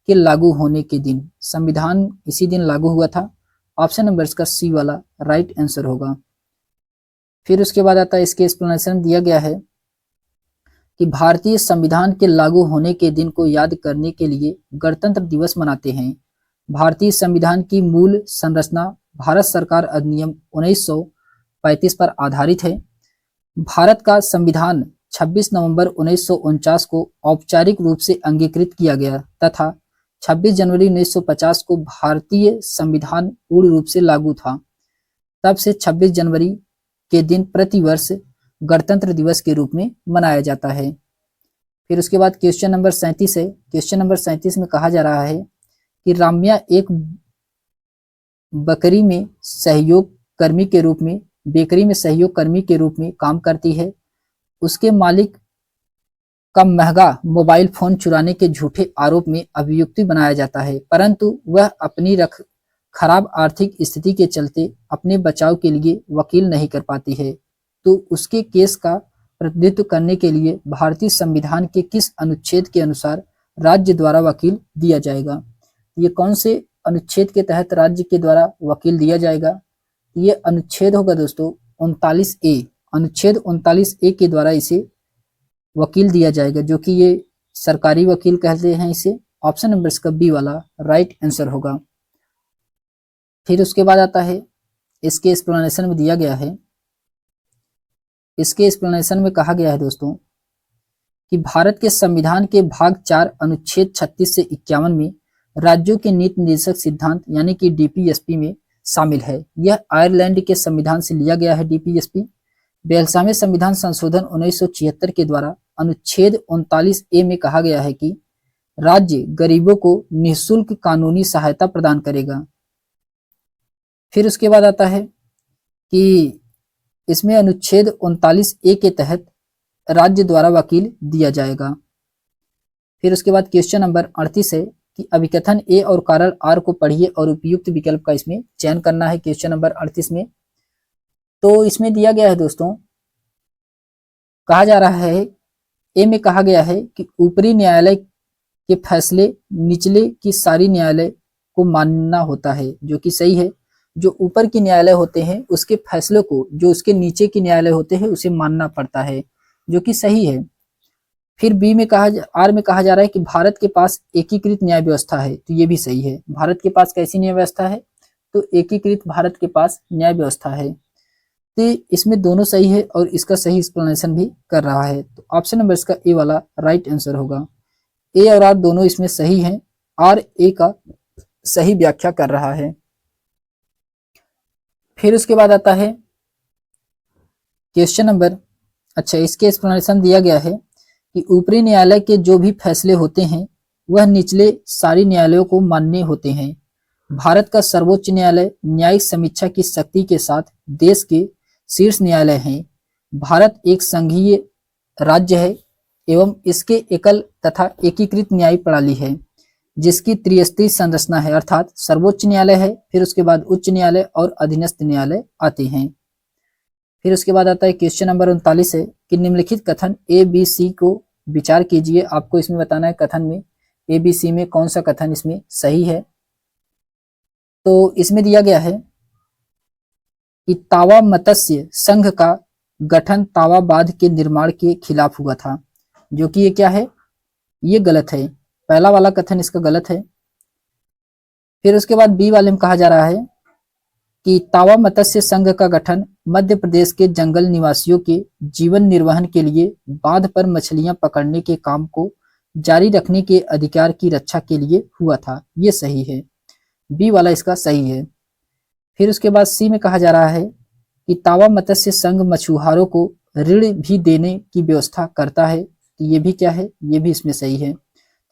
के लागू होने के दिन, संविधान इसी दिन लागू हुआ था। ऑप्शन नंबर इसका सी वाला राइट आंसर होगा। फिर उसके बाद आता है, इसके एक्सप्लेनेशन दिया गया है कि भारतीय संविधान के लागू होने के दिन को याद करने के लिए गणतंत्र दिवस मनाते हैं। भारतीय संविधान की मूल संरचना भारत सरकार अधिनियम 1935 पर आधारित है। भारत का संविधान 26 नवंबर 1949 को औपचारिक रूप से अंगीकृत किया गया तथा 26 जनवरी 1950 को भारतीय संविधान पूर्ण रूप से लागू था। तब से 26 जनवरी के दिन प्रतिवर्ष गणतंत्र दिवस के रूप में मनाया जाता है। फिर उसके बाद क्वेश्चन नंबर 37 है। क्वेश्चन नंबर 37 में कहा जा रहा है कि राम्या एक बेकरी में सहयोग कर्मी के रूप में काम करती है। उसके मालिक का महंगा मोबाइल फोन चुराने के झूठे आरोप में अभियुक्ति बनाया जाता है, परंतु वह अपनी खराब आर्थिक स्थिति के चलते अपने बचाव के लिए वकील नहीं कर पाती है। तो उसके केस का प्रतिनिधित्व करने के लिए भारतीय संविधान के किस अनुच्छेद के अनुसार राज्य द्वारा वकील दिया जाएगा? ये कौन से अनुच्छेद के तहत राज्य के द्वारा वकील दिया जाएगा? ये अनुच्छेद होगा दोस्तों 39A। अनुच्छेद 39A के द्वारा इसे वकील दिया जाएगा, जो कि ये सरकारी वकील कहते हैं इसे। ऑप्शन नंबर इसका बी वाला राइट आंसर होगा। फिर उसके बाद आता है, इसके एक्सप्लेनेशन में दिया गया है, इसके एक्सप्लेनेशन में कहा गया है दोस्तों कि भारत के संविधान के भाग 4 अनुच्छेद 36 से 51 में राज्यों के नीति निर्देशक सिद्धांत यानी कि डीपीएसपी में शामिल है। यह आयरलैंड के संविधान से लिया गया है डीपीएसपी। 42वें संविधान संशोधन 1976 के द्वारा अनुच्छेद 39A में कहा गया है कि राज्य गरीबों को निःशुल्क कानूनी सहायता प्रदान करेगा। फिर उसके बाद आता है कि इसमें अनुच्छेद 39A के तहत राज्य द्वारा वकील दिया जाएगा। फिर उसके बाद क्वेश्चन नंबर 38 है कि अभिकथन ए और कारण आर को पढ़िए और उपयुक्त विकल्प का इसमें चयन करना है। क्वेश्चन नंबर 38 में तो इसमें दिया गया है दोस्तों, कहा जा रहा है, ए में कहा गया है कि ऊपरी न्यायालय के फैसले निचले की सारी न्यायालय को मानना होता है, जो कि सही है। जो ऊपर के न्यायालय होते हैं उसके फैसलों को जो उसके नीचे के न्यायालय होते हैं उसे मानना पड़ता है, जो कि सही है। फिर बी में आर में कहा जा रहा है कि भारत के पास एकीकृत न्याय व्यवस्था है, तो ये भी सही है। भारत के पास कैसी न्याय व्यवस्था है? तो एकीकृत भारत के पास न्याय व्यवस्था है। तो इसमें दोनों सही है और इसका सही एक्सप्लेनेशन भी कर रहा है। तो ऑप्शन नंबर इसका ए वाला राइट आंसर होगा। ए और आर दोनों इसमें सही हैं। आर ए का सही व्याख्या कर रहा है। फिर उसके बाद आता है क्वेश्चन नंबर, अच्छा इसके एक्सप्लेनेशन दिया गया है कि ऊपरी न्यायालय के जो भी फैसले होते हैं वह निचले सारी न्यायालयों को मान्य होते हैं। भारत का सर्वोच्च न्यायालय न्यायिक समीक्षा की शक्ति के साथ देश के शीर्ष न्यायालय हैं। भारत एक संघीय राज्य है एवं इसके एकल तथा एकीकृत न्यायिक प्रणाली है जिसकी त्रिस्तरीय संरचना है, अर्थात सर्वोच्च न्यायालय है, फिर उसके बाद उच्च न्यायालय और अधीनस्थ न्यायालय आते हैं। फिर उसके बाद आता है क्वेश्चन नंबर 39 है कि निम्नलिखित कथन ए बी सी को विचार कीजिए। आपको इसमें बताना है कथन में ए बी सी में कौन सा कथन इसमें सही है। तो इसमें दिया गया है कि तावा मत्स्य संघ का गठन तावा बांध के निर्माण के खिलाफ हुआ था, जो कि ये क्या है, ये गलत है। पहला वाला कथन इसका गलत है। फिर उसके बाद बी वाले में कहा जा रहा है कि तावा मत्स्य संघ का गठन मध्य प्रदेश के जंगल निवासियों के जीवन निर्वहन के लिए बांध पर मछलियां पकड़ने के काम को जारी रखने के अधिकार की रक्षा के लिए हुआ था। ये सही है, बी वाला इसका सही है। फिर उसके बाद सी में कहा जा रहा है कि तावा मत्स्य संघ मछुआरों को ऋण भी देने की व्यवस्था करता है, तो ये भी क्या है, ये भी इसमें सही है।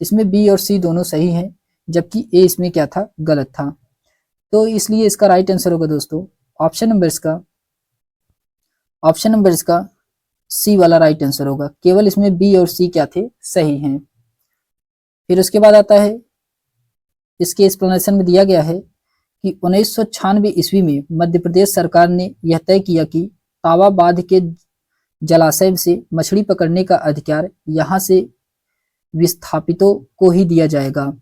इसमें बी और सी दोनों सही हैं, जबकि ए इसमें क्या था, गलत था। तो इसलिए इसका राइट आंसर होगा दोस्तों ऑप्शन नंबर इसका सी वाला राइट आंसर होगा। केवल इसमें बी और सी क्या थे, सही हैं। फिर उसके बाद आता है, इसके एक्सप्लेनेशन में दिया गया है कि 1996 ईस्वी में मध्य प्रदेश सरकार ने यह तय किया कि तावा बांध के जलाशय से मछली पकड़ने का अधिकार यहाँ से विस्थापितों को ही दिया जाएगा।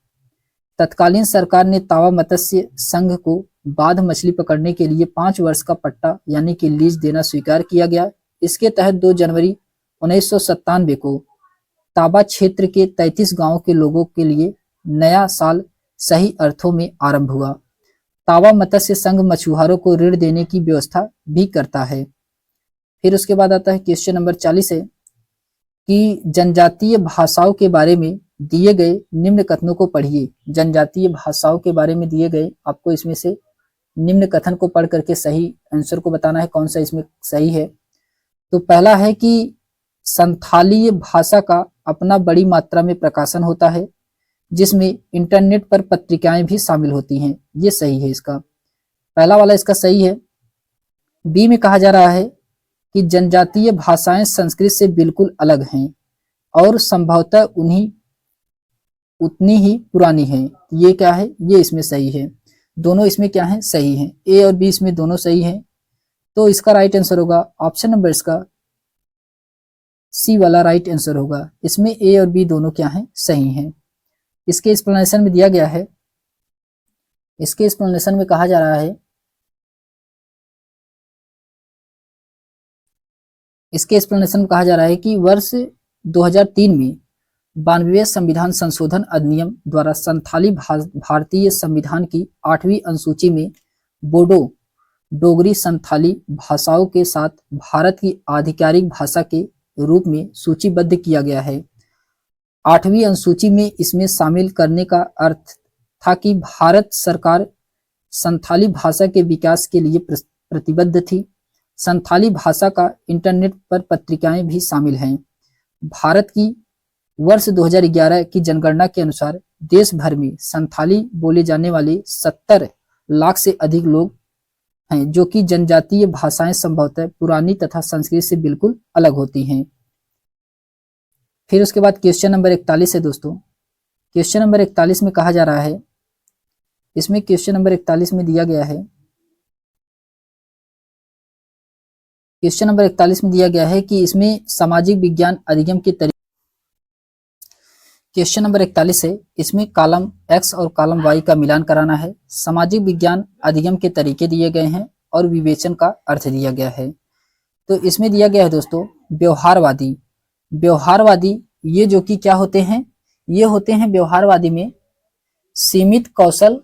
तत्कालीन सरकार ने तावा मत्स्य संघ को बाघ मछली पकड़ने के लिए 5 वर्ष का पट्टा यानी कि लीज देना स्वीकार किया गया। इसके तहत 2 जनवरी 1997 को ताबा क्षेत्र के 33 गांवों के लोगों के लिए नया साल सही अर्थों में आरंभ हुआ। तावा मत्स्य संघ मछुआरों को ऋण देने की व्यवस्था भी करता है। फिर उसके बाद आता है क्वेश्चन नंबर 40 है कि जनजातीय भाषाओं के बारे में दिए गए निम्न कथनों को पढ़िए। जनजातीय भाषाओं के बारे में दिए गए आपको इसमें से निम्न कथन को पढ़ करके सही आंसर को बताना है, कौन सा इसमें सही है। तो पहला है कि संथाली भाषा का अपना बड़ी मात्रा में प्रकाशन होता है, जिसमें इंटरनेट पर पत्रिकाएं भी शामिल होती हैं। ये सही है, इसका पहला वाला इसका सही है। बी में कहा जा रहा है कि जनजातीय भाषाएं संस्कृत से बिल्कुल अलग हैं और संभवतः उतनी ही पुरानी है। ये क्या है, ये इसमें सही है। दोनों इसमें क्या है, सही है। ए और बी इसमें दोनों सही है। तो इसका राइट आंसर होगा ऑप्शन नंबर इसका सी वाला राइट आंसर होगा। इसमें ए और बी दोनों क्या है, सही हैं। इसके एक्सप्लेनेशन में दिया गया है, इसके एक्सप्लेनेशन में कहा जा रहा है, इसके एक्सप्लेनेशन में कहा जा रहा है कि वर्ष 2003 में 92वें संविधान संशोधन अधिनियम द्वारा संथाली भारतीय संविधान की 8वीं अनुसूची में बोडो डोगरी संथाली भाषाओं के साथ भारत की आधिकारिक भाषा के रूप में सूचीबद्ध किया गया है। 8वीं अनुसूची में इसमें शामिल करने का अर्थ था कि भारत सरकार संथाली भाषा के विकास के लिए प्रतिबद्ध थी। संथाली भाषा का इंटरनेट पर पत्रिकाएं भी शामिल हैं। भारत की वर्ष 2011 की जनगणना के अनुसार देश भर में संथाली बोले जाने वाले 70 लाख से अधिक लोग हैं, जो कि जनजातीय भाषाएं संभवतः पुरानी तथा संस्कृत से बिल्कुल अलग होती हैं। फिर उसके बाद क्वेश्चन नंबर 41 है दोस्तों। क्वेश्चन नंबर 41 में कहा जा रहा है, इसमें क्वेश्चन नंबर 41 में दिया गया है, क्वेश्चन नंबर 41 में दिया गया है कि इसमें सामाजिक विज्ञान अधिगम के तरीके। क्वेश्चन नंबर 41 है, इसमें कॉलम एक्स और कॉलम वाई का मिलान कराना है। सामाजिक विज्ञान अधिगम के तरीके दिए गए हैं और विवेचन का अर्थ दिया गया है। तो इसमें दिया गया है दोस्तों व्यवहारवादी। व्यवहारवादी ये जो कि क्या होते हैं, ये होते हैं व्यवहारवादी में सीमित कौशल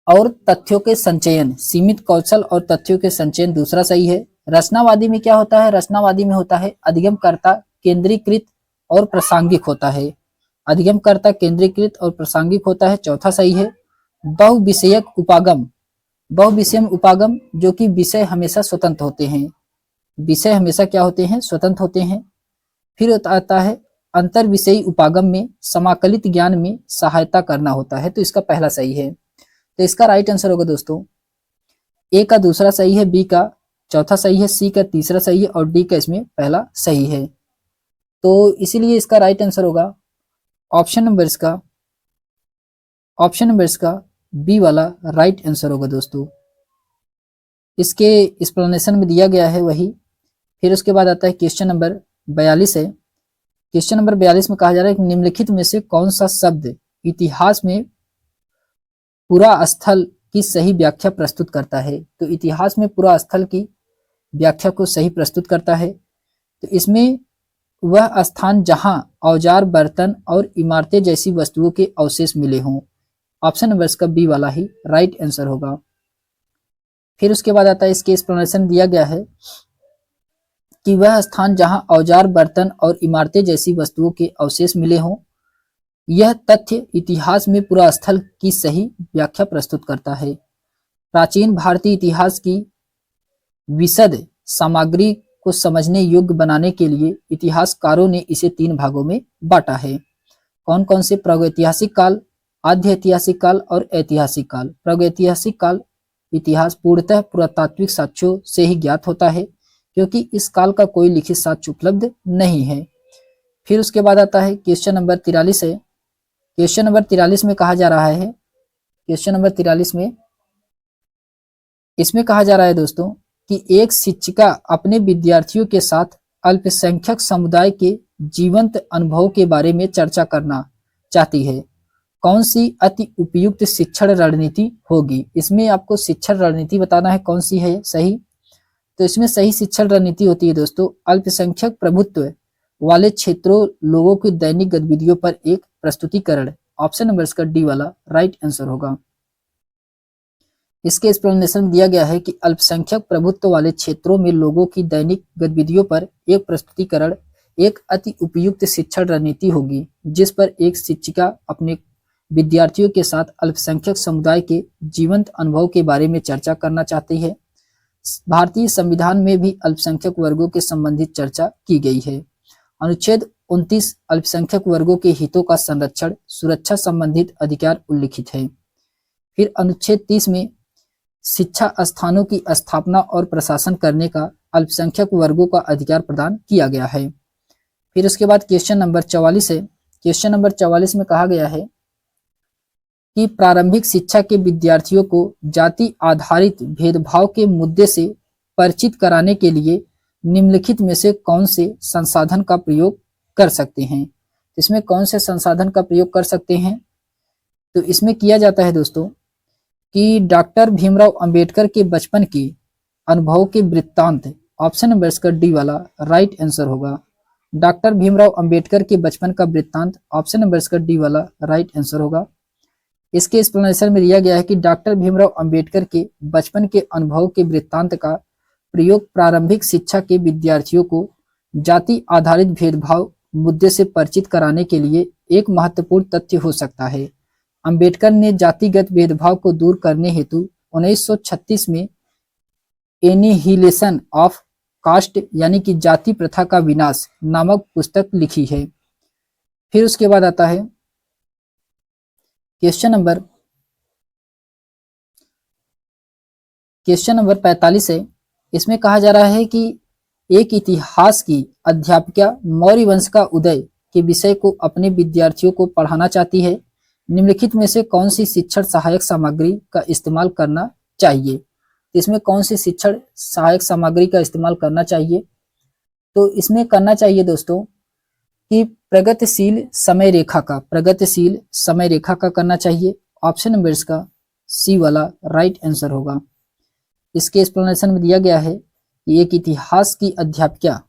और तथ्यों के संचयन। सीमित कौशल और तथ्यों के संचयन दूसरा सही है। रचनावादी में क्या होता है, रचनावादी में होता है अधिगमकर्ता केंद्रीकृत और प्रासंगिक होता है। अधिगमकर्ता केंद्रीकृत और प्रासंगिक होता है, चौथा सही है। बहुविषयक उपागम, बहुविषयक उपागम जो कि विषय हमेशा स्वतंत्र होते हैं, विषय हमेशा क्या होते हैं, स्वतंत्र होते हैं। फिर आता है अंतर विषयी उपागम में समाकलित ज्ञान में सहायता करना होता है। तो इसका पहला सही है। तो इसका राइट आंसर होगा दोस्तों ए का दूसरा सही है, बी का चौथा सही है, सी का तीसरा सही है और डी का इसमें पहला सही है। तो इसीलिए इसका राइट आंसर होगा ऑप्शन नंबर इसका बी वाला राइट आंसर होगा दोस्तों। इसके एक्सप्लेनेशन में दिया गया है वही। फिर उसके बाद आता है क्वेश्चन नंबर 42 है। क्वेश्चन नंबर 42 में कहा जा रहा है कि निम्नलिखित में से कौन सा शब्द इतिहास में पुरा स्थल की सही व्याख्या प्रस्तुत करता है। तो इतिहास में पुरा स्थल की व्याख्या को सही प्रस्तुत करता है। तो इसमें वह स्थान जहां औजार बर्तन और इमारतें जैसी वस्तुओं के अवशेष मिले हों। ऑप्शन नंबर इसका बी वाला ही राइट आंसर होगा। फिर उसके बाद आता है इसके एक्सप्लेनेशन दिया गया है कि वह स्थान जहां औजार बर्तन और इमारतें जैसी वस्तुओं के अवशेष मिले हों। यह तथ्य इतिहास में पुरा स्थल की सही व्याख्या प्रस्तुत करता है। प्राचीन भारतीय इतिहास की विशद सामग्री को समझने योग्य बनाने के लिए इतिहासकारों ने इसे 3 भागों में बांटा है। कौन कौन से? प्रागैतिहासिक काल, आद्य ऐतिहासिक काल और ऐतिहासिक काल। प्रागैतिहासिक काल इतिहास पूर्णतः पुरातात्विक साक्ष्यों से ही ज्ञात होता है, क्योंकि इस काल का कोई लिखित साक्ष्य उपलब्ध नहीं है। फिर उसके बाद आता है क्वेश्चन नंबर 43 है। क्वेश्चन नंबर 43 में कहा जा रहा है, क्वेश्चन नंबर 43 में इसमें कहा जा रहा है दोस्तों कि एक शिक्षिका अपने विद्यार्थियों के साथ अल्पसंख्यक समुदाय के जीवंत अनुभव के बारे में चर्चा करना चाहती है। कौन सी अति उपयुक्त शिक्षण रणनीति होगी। इसमें आपको शिक्षण रणनीति बताना है कौन सी है सही। तो इसमें सही शिक्षण रणनीति होती है दोस्तों अल्पसंख्यक प्रभुत्व वाले क्षेत्रों लोगों की दैनिक गतिविधियों पर एक प्रस्तुतिकरण। ऑप्शन नंबर इसका डी वाला राइट आंसर होगा। इसके एक्सप्लेनेशन दिया गया है कि अल्पसंख्यक प्रभुत्व वाले क्षेत्रों में लोगों की दैनिक गतिविधियों पर एक प्रस्तुतिकरण एक अति उपयुक्त शिक्षण रणनीति होगी, जिस पर एक शिक्षिका अपने विद्यार्थियों के साथ अल्पसंख्यक समुदाय के जीवंत अनुभव के बारे में चर्चा करना चाहती है। भारतीय संविधान में भी अल्पसंख्यक वर्गों के संबंधित चर्चा की गई है। अनुच्छेद 29 अल्पसंख्यक वर्गों के हितों का संरक्षण सुरक्षा संबंधित अधिकार उल्लिखित है। फिर अनुच्छेद 30 में शिक्षा स्थानों की स्थापना और प्रशासन करने का अल्पसंख्यक वर्गों का अधिकार प्रदान किया गया है। फिर उसके बाद क्वेश्चन नंबर 44 है। क्वेश्चन नंबर 44 में कहा गया है कि प्रारंभिक शिक्षा के विद्यार्थियों को जाति आधारित भेदभाव के मुद्दे से परिचित कराने के लिए निम्नलिखित में से कौन से संसाधन का प्रयोग कर सकते हैं। इसमें कौन से संसाधन का प्रयोग कर सकते हैं, तो इसमें किया जाता है दोस्तों कि डॉक्टर भीमराव अंबेडकर के बचपन के अनुभव के वृत्तांत। ऑप्शन नंबर इसका डी वाला राइट आंसर होगा। डॉक्टर भीमराव अंबेडकर के बचपन का वृत्तांत, ऑप्शन नंबर इसका डी वाला राइट आंसर होगा। इसके एक्सप्लेनेशन में दिया गया है कि डॉक्टर भीमराव अंबेडकर के बचपन के अनुभव के वृत्तांत का प्रयोग प्रारंभिक शिक्षा के विद्यार्थियों को जाति आधारित भेदभाव मुद्दे से परिचित कराने के लिए एक महत्वपूर्ण तथ्य हो सकता है। अंबेडकर ने जातिगत भेदभाव को दूर करने हेतु 1936 में एनिहिलेशन ऑफ कास्ट यानी कि जाति प्रथा का विनाश नामक पुस्तक लिखी है। फिर उसके बाद आता है क्वेश्चन नंबर 45 है। इसमें कहा जा रहा है कि एक इतिहास की अध्यापिका मौर्य वंश का उदय के विषय को अपने विद्यार्थियों को पढ़ाना चाहती है। निम्नलिखित में से कौन सी शिक्षण सहायक सामग्री का इस्तेमाल करना चाहिए। इसमें कौन सी शिक्षण सहायक सामग्री का इस्तेमाल करना चाहिए, तो इसमें करना चाहिए दोस्तों कि प्रगतिशील समय रेखा का करना चाहिए। ऑप्शन नंबर इसका सी वाला राइट आंसर होगा। इसके एक्सप्लेनेशन में दिया गया है कि एक इतिहास की अध्यापिका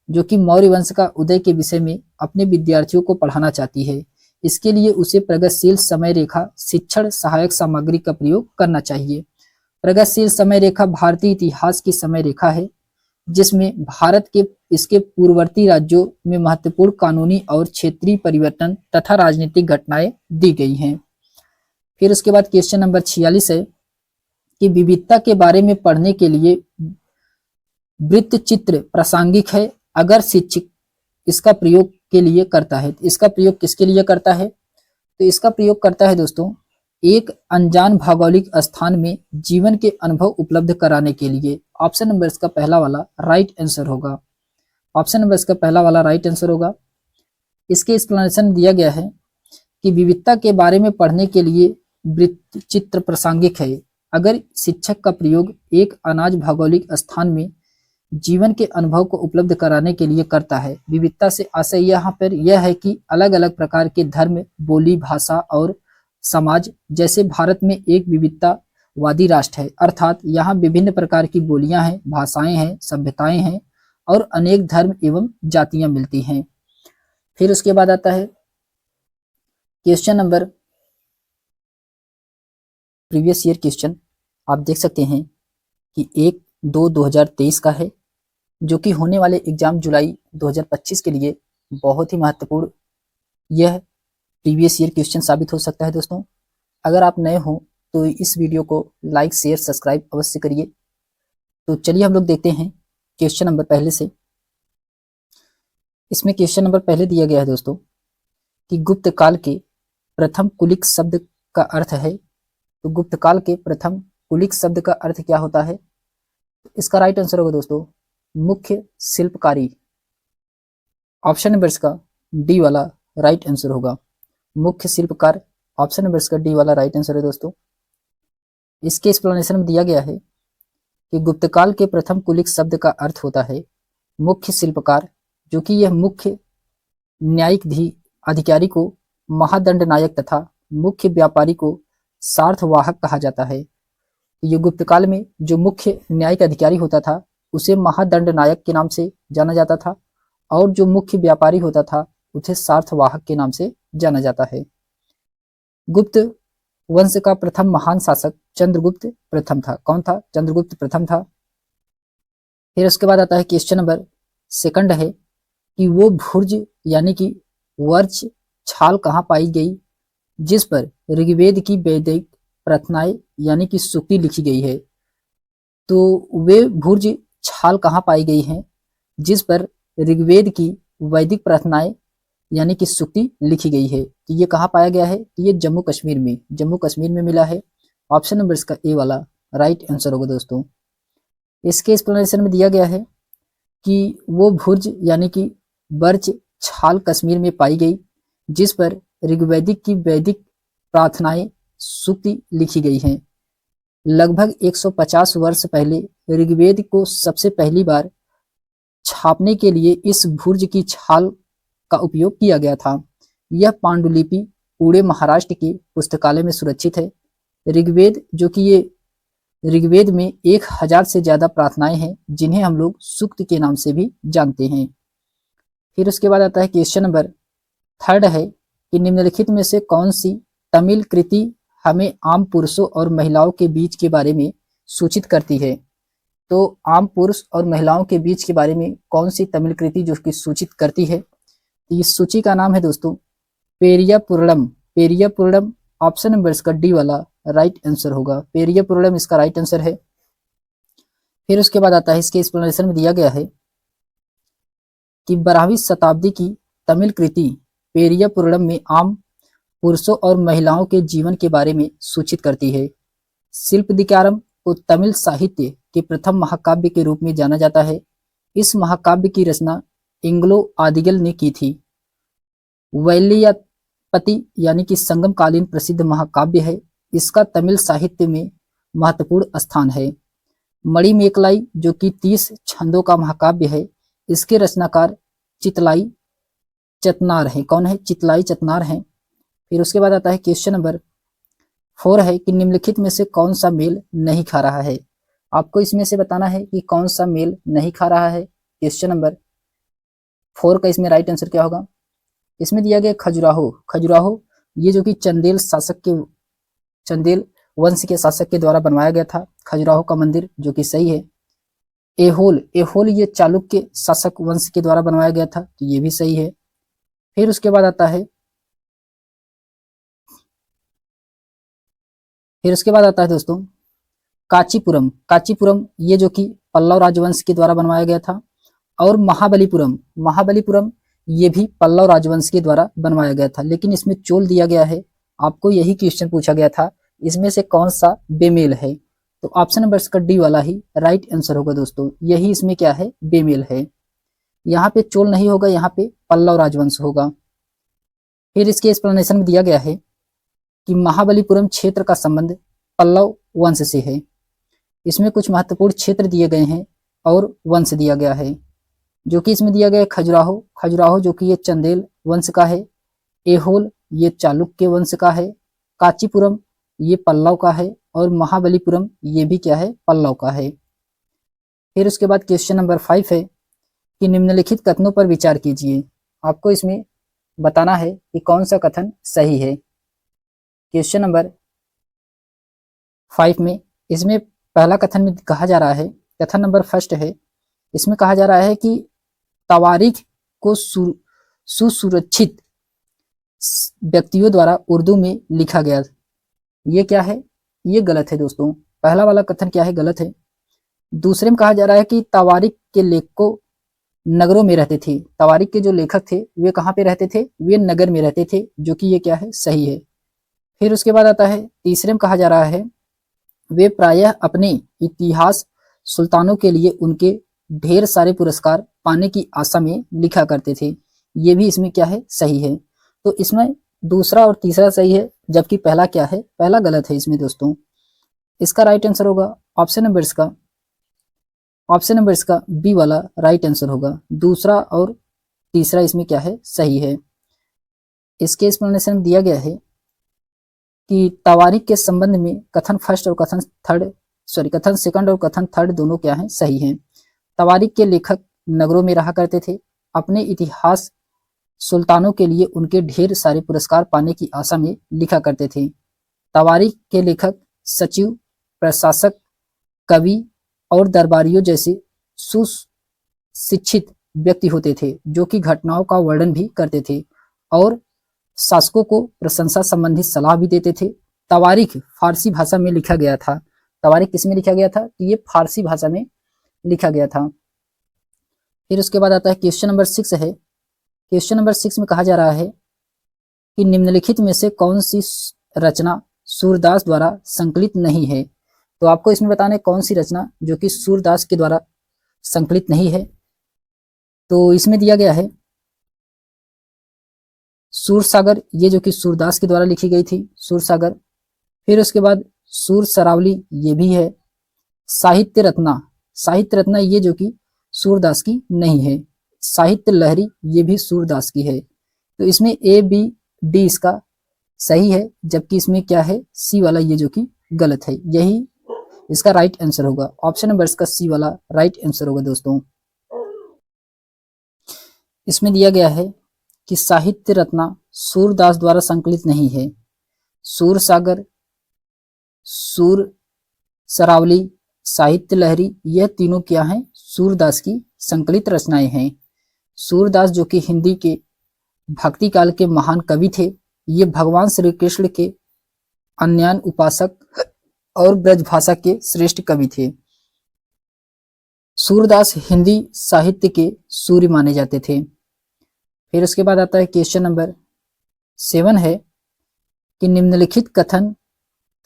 जो कि मौर्य वंश का उदय के विषय में अपने विद्यार्थियों को पढ़ाना चाहती है, इसके लिए उसे प्रगतिशील समय रेखा शिक्षण सहायक सामग्री का प्रयोग करना चाहिए। प्रगतिशील समय रेखा भारतीय इतिहास की समय रेखा है जिसमें भारत के इसके पूर्ववर्ती राज्यों में महत्वपूर्ण कानूनी और क्षेत्रीय परिवर्तन तथा राजनीतिक घटनाएं दी गई हैं। फिर उसके बाद क्वेश्चन नंबर 46 है कि विविधता के बारे में पढ़ने के लिए वृत्त चित्र प्रासंगिक है अगर शिक्षक इसका प्रयोग के लिए करता है। इसका प्रयोग किसके लिए करता है, तो इसका प्रयोग करता है दोस्तों एक अनजान भौगोलिक स्थान में जीवन के अनुभव उपलब्ध कराने के लिए। ऑप्शन नंबर इसका पहला वाला राइट आंसर होगा। ऑप्शन नंबर इसका पहला वाला राइट आंसर होगा। इसके एक्सप्लेनेशन दिया गया है कि विविधता के बारे में पढ़ने के लिए वृत्त चित्र प्रासंगिक है अगर शिक्षक का प्रयोग एक अनाज भौगोलिक स्थान में जीवन के अनुभव को उपलब्ध कराने के लिए करता है। विविधता से आशय यहाँ पर यह है कि अलग अलग प्रकार के धर्म, बोली, भाषा और समाज, जैसे भारत में एक विविधतावादी राष्ट्र है, अर्थात यहाँ विभिन्न प्रकार की बोलियां हैं, भाषाएं हैं, सभ्यताएं हैं और अनेक धर्म एवं जातियां मिलती हैं। फिर उसके बाद आता है question number previous year question. आप देख सकते हैं कि 1/2/2023 का है जो कि होने वाले एग्जाम जुलाई 2025 के लिए बहुत ही महत्वपूर्ण यह प्रीवियस ईयर क्वेश्चन साबित हो सकता है दोस्तों। अगर आप नए हो तो इस वीडियो को लाइक, शेयर, सब्सक्राइब अवश्य करिए। तो चलिए हम लोग देखते हैं क्वेश्चन नंबर पहले से। इसमें क्वेश्चन नंबर पहले दिया गया है दोस्तों कि गुप्त काल के प्रथम कुलिक शब्द का अर्थ है। तो गुप्त काल के प्रथम कुलिक शब्द का अर्थ क्या होता है, इसका राइट आंसर होगा दोस्तों मुख्य शिल्पकारी। ऑप्शन नंबर इसका डी वाला राइट आंसर होगा, मुख्य शिल्पकार। ऑप्शन नंबर इसका डी वाला राइट आंसर है दोस्तों। इसके एक्सप्लेनेशन में दिया गया है कि गुप्तकाल के प्रथम कुलिक शब्द का अर्थ होता है मुख्य शिल्पकार, जो कि यह मुख्य न्यायिक अधिकारी को महादंड नायक तथा मुख्य व्यापारी को सार्थवाहक कहा जाता है। ये गुप्त काल में जो मुख्य न्यायिक अधिकारी होता था उसे महादंड नायक के नाम से जाना जाता था, और जो मुख्य व्यापारी होता था उसे सार्थवाहक के नाम से जाना जाता है। गुप्त वंश का प्रथम महान शासक चंद्रगुप्त प्रथम था। कौन था? चंद्रगुप्त प्रथम था। फिर उसके बाद आता है क्वेश्चन नंबर सेकंड है कि वो भुर्ज यानी कि वर्च छाल कहाँ पाई गई जिस पर ऋग्वेद की वैदिक प्रार्थनाएं यानी कि सूक्ति लिखी गई है। तो वे भुर्ज छाल कहाँ पाई गई हैं जिस पर ऋग्वेद की वैदिक प्रार्थनाएं यानी कि सूक्ति लिखी गई है। तो ये कहाँ पाया गया है? तो ये जम्मू कश्मीर में मिला है। ऑप्शन नंबर इसका ए वाला राइट आंसर होगा दोस्तों। इसके एक्सप्लेनेशन में दिया गया है कि वो भुर्ज यानी कि बर्च छाल कश्मीर में पाई गई जिस पर ऋग्वेदिक की वैदिक प्रार्थनाएं सूक्ति लिखी गई हैं। लगभग 150 वर्ष पहले ऋग्वेद को सबसे पहली बार छापने के लिए इस भुर्ज की छाल का उपयोग किया गया था। यह पांडुलिपि पूरे महाराष्ट्र के पुस्तकालय में सुरक्षित है। ऋग्वेद जो कि ये ऋग्वेद में 1000 से ज्यादा प्रार्थनाएं हैं जिन्हें हम लोग सूक्त के नाम से भी जानते हैं। फिर उसके बाद आता है क्वेश्चन नंबर थर्ड है कि निम्नलिखित में से कौन सी तमिल कृति हमें आम पुरुषों और महिलाओं के बीच के बारे में सूचित करती है। तो आम पुरुष और महिलाओं के बीच के बारे में कौन सी तमिल कृति जो कि सूचित करती है? तो इस सूची का नाम है दोस्तों पेरिया पुरडम। ऑप्शन नंबर इसका डी वाला राइट आंसर होगा। पेरिया पुरडम इसका राइट आंसर है। फिर उसके बाद आता है इसके एक्सप्लेनेशन में दिया गया है कि 12वीं शताब्दी की तमिल कृति पेरिया पुरडम में आम पुरुषों और महिलाओं के जीवन के बारे में सूचित करती है। शिल्पदिकारम को तमिल साहित्य के प्रथम महाकाव्य के रूप में जाना जाता है। इस महाकाव्य की रचना इंग्लो आदिगल ने की थी। वैलियापति यानी कि संगमकालीन प्रसिद्ध महाकाव्य है। इसका तमिल साहित्य में महत्वपूर्ण स्थान है। मणिमेकलाई जो कि 30 छंदों का महाकाव्य है, इसके रचनाकार चितलाई चतनार हैं। कौन है? चितलाई चतनार हैं। फिर उसके बाद आता है क्वेश्चन नंबर 4 है कि निम्नलिखित में से कौन सा मेल नहीं खा रहा है। आपको इसमें से बताना है कि कौन सा मेल नहीं खा रहा है। क्वेश्चन नंबर 4 का इसमें राइट आंसर क्या होगा? इसमें दिया गया खजुराहो ये जो कि चंदेल वंश के शासक के द्वारा बनवाया गया था। खजुराहो का मंदिर जो कि सही है। एहोल ये चालुक्य शासक वंश के द्वारा बनवाया गया था, तो ये भी सही है। फिर उसके बाद आता है दोस्तों कांचीपुरम ये जो कि पल्लव राजवंश के द्वारा बनवाया गया था। और महाबलीपुरम ये भी पल्लव राजवंश के द्वारा बनवाया गया था, लेकिन इसमें चोल दिया गया है। आपको यही क्वेश्चन पूछा गया था, इसमें से कौन सा बेमेल है? तो ऑप्शन नंबर इसका डी वाला ही राइट आंसर होगा दोस्तों। यही इसमें क्या है? बेमेल है। यहाँ पे चोल नहीं होगा, यहाँ पे पल्लव राजवंश होगा। फिर इसके एक्सप्लेनेशन में दिया गया है कि महाबलीपुरम क्षेत्र का संबंध पल्लव वंश से है। इसमें कुछ महत्वपूर्ण क्षेत्र दिए गए हैं और वंश दिया गया है, जो कि इसमें दिया गया है खजुराहो जो कि ये चंदेल वंश का है। एहोल ये चालुक्य वंश का है। कांचीपुरम ये पल्लव का है। और महाबलीपुरम ये भी क्या है? पल्लव का है। फिर उसके बाद क्वेश्चन नंबर 5 है कि निम्नलिखित कथनों पर विचार कीजिए। आपको इसमें बताना है कि कौन सा कथन सही है। क्वेश्चन नंबर 5 में इसमें पहला कथन में कहा जा रहा है, कथन नंबर फर्स्ट है, इसमें कहा जा रहा है कि तवारीख को सुसुरक्षित व्यक्तियों द्वारा उर्दू में लिखा गया। ये क्या है? ये गलत है दोस्तों। पहला वाला कथन क्या है? गलत है। दूसरे में कहा जा रहा है कि तवारीख के लेखकों नगरों में रहते थे। तवारीख के जो लेखक थे वे कहाँ पे रहते थे? वे नगर में रहते थे, जो कि ये क्या है? सही है। फिर उसके बाद आता है तीसरे में कहा जा रहा है वे प्रायः अपने इतिहास सुल्तानों के लिए उनके ढेर सारे पुरस्कार पाने की आशा में लिखा करते थे। ये भी इसमें क्या है? सही है। तो इसमें दूसरा और तीसरा सही है, जबकि पहला क्या है? पहला गलत है इसमें दोस्तों। इसका राइट आंसर होगा ऑप्शन नंबर इसका बी वाला राइट आंसर होगा। दूसरा और तीसरा इसमें क्या है? सही है। इसके एक्सप्लेनेशन दिया गया है कि तवारीख के संबंध में कथन फर्स्ट और कथन सेकंड और कथन थर्ड दोनों क्या हैं, सही हैं। तवारीख के लेखक नगरों में रहा करते थे, अपने इतिहास सुल्तानों के लिए उनके ढेर सारे पुरस्कार पाने की आशा में लिखा करते थे। तवारीख के लेखक सचिव, प्रशासक, कवि और दरबारियों जैसे सुशिक्षित व्यक्ति होते थे, जो कि घटनाओं का वर्णन भी करते थे और शासकों को प्रशंसा संबंधी सलाह भी देते थे। तवारीख फारसी भाषा में लिखा गया था। तवारीख किस में लिखा गया था? ये फारसी भाषा में लिखा गया था। फिर उसके बाद आता है क्वेश्चन नंबर 6 है। क्वेश्चन नंबर 6 में कहा जा रहा है कि निम्नलिखित में से कौन सी रचना सूरदास द्वारा संकलित नहीं है। तो आपको इसमें बताना है कौन सी रचना जो कि सूरदास के द्वारा संकलित नहीं है। तो इसमें दिया गया है सूरसागर, ये जो कि सूरदास के द्वारा लिखी गई थी, सूरसागर। फिर उसके बाद सूर सरावली, ये भी है। साहित्य रत्ना ये जो कि सूरदास की नहीं है। साहित्य लहरी, ये भी सूरदास की है। तो इसमें ए बी डी इसका सही है, जबकि इसमें क्या है, सी वाला ये जो कि गलत है। यही इसका राइट आंसर होगा। ऑप्शन नंबर इसका सी वाला राइट आंसर होगा दोस्तों। इसमें दिया गया है कि साहित्य रत्ना सूरदास द्वारा संकलित नहीं है। सूरसागर, सूर सरावली, साहित्य लहरी, यह तीनों क्या हैं, सूरदास की संकलित रचनाएं हैं। सूरदास जो कि हिंदी के भक्ति काल के महान कवि थे, ये भगवान श्री कृष्ण के अन्यान उपासक और ब्रजभाषा के श्रेष्ठ कवि थे। सूरदास हिंदी साहित्य के सूर्य माने जाते थे। फिर उसके बाद आता है क्वेश्चन नंबर 7 है कि निम्नलिखित कथन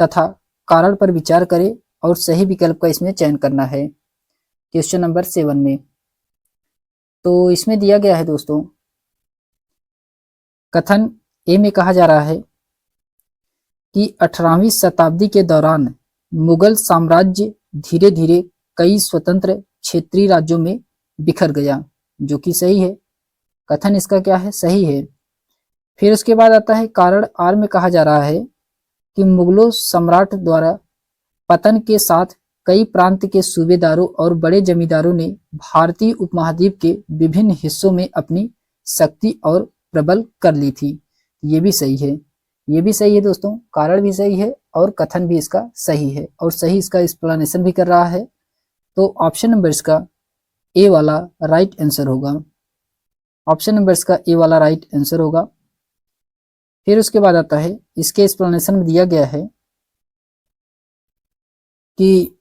तथा कारण पर विचार करें और सही विकल्प का इसमें चयन करना है। क्वेश्चन नंबर 7 में तो इसमें दिया गया है दोस्तों, कथन ए में कहा जा रहा है कि 18वीं शताब्दी के दौरान मुगल साम्राज्य धीरे धीरे कई स्वतंत्र क्षेत्रीय राज्यों में बिखर गया, जो कि सही है। कथन इसका क्या है, सही है। फिर उसके बाद आता है कारण आर में कहा जा रहा है कि मुगलों सम्राट द्वारा पतन के साथ कई प्रांत के सूबेदारों और बड़े जमींदारों ने भारतीय उपमहाद्वीप के विभिन्न हिस्सों में अपनी शक्ति और प्रबल कर ली थी। ये भी सही है, ये भी सही है दोस्तों। कारण भी सही है और कथन भी इसका सही है और सही इसका एक्सप्लेनेशन भी कर रहा है। तो ऑप्शन नंबर इसका ए वाला राइट आंसर होगा। ऑप्शन नंबर इसका ए वाला राइट आंसर होगा। फिर उसके बाद आता है, इसके एक्सप्लेनेशन में दिया गया है कि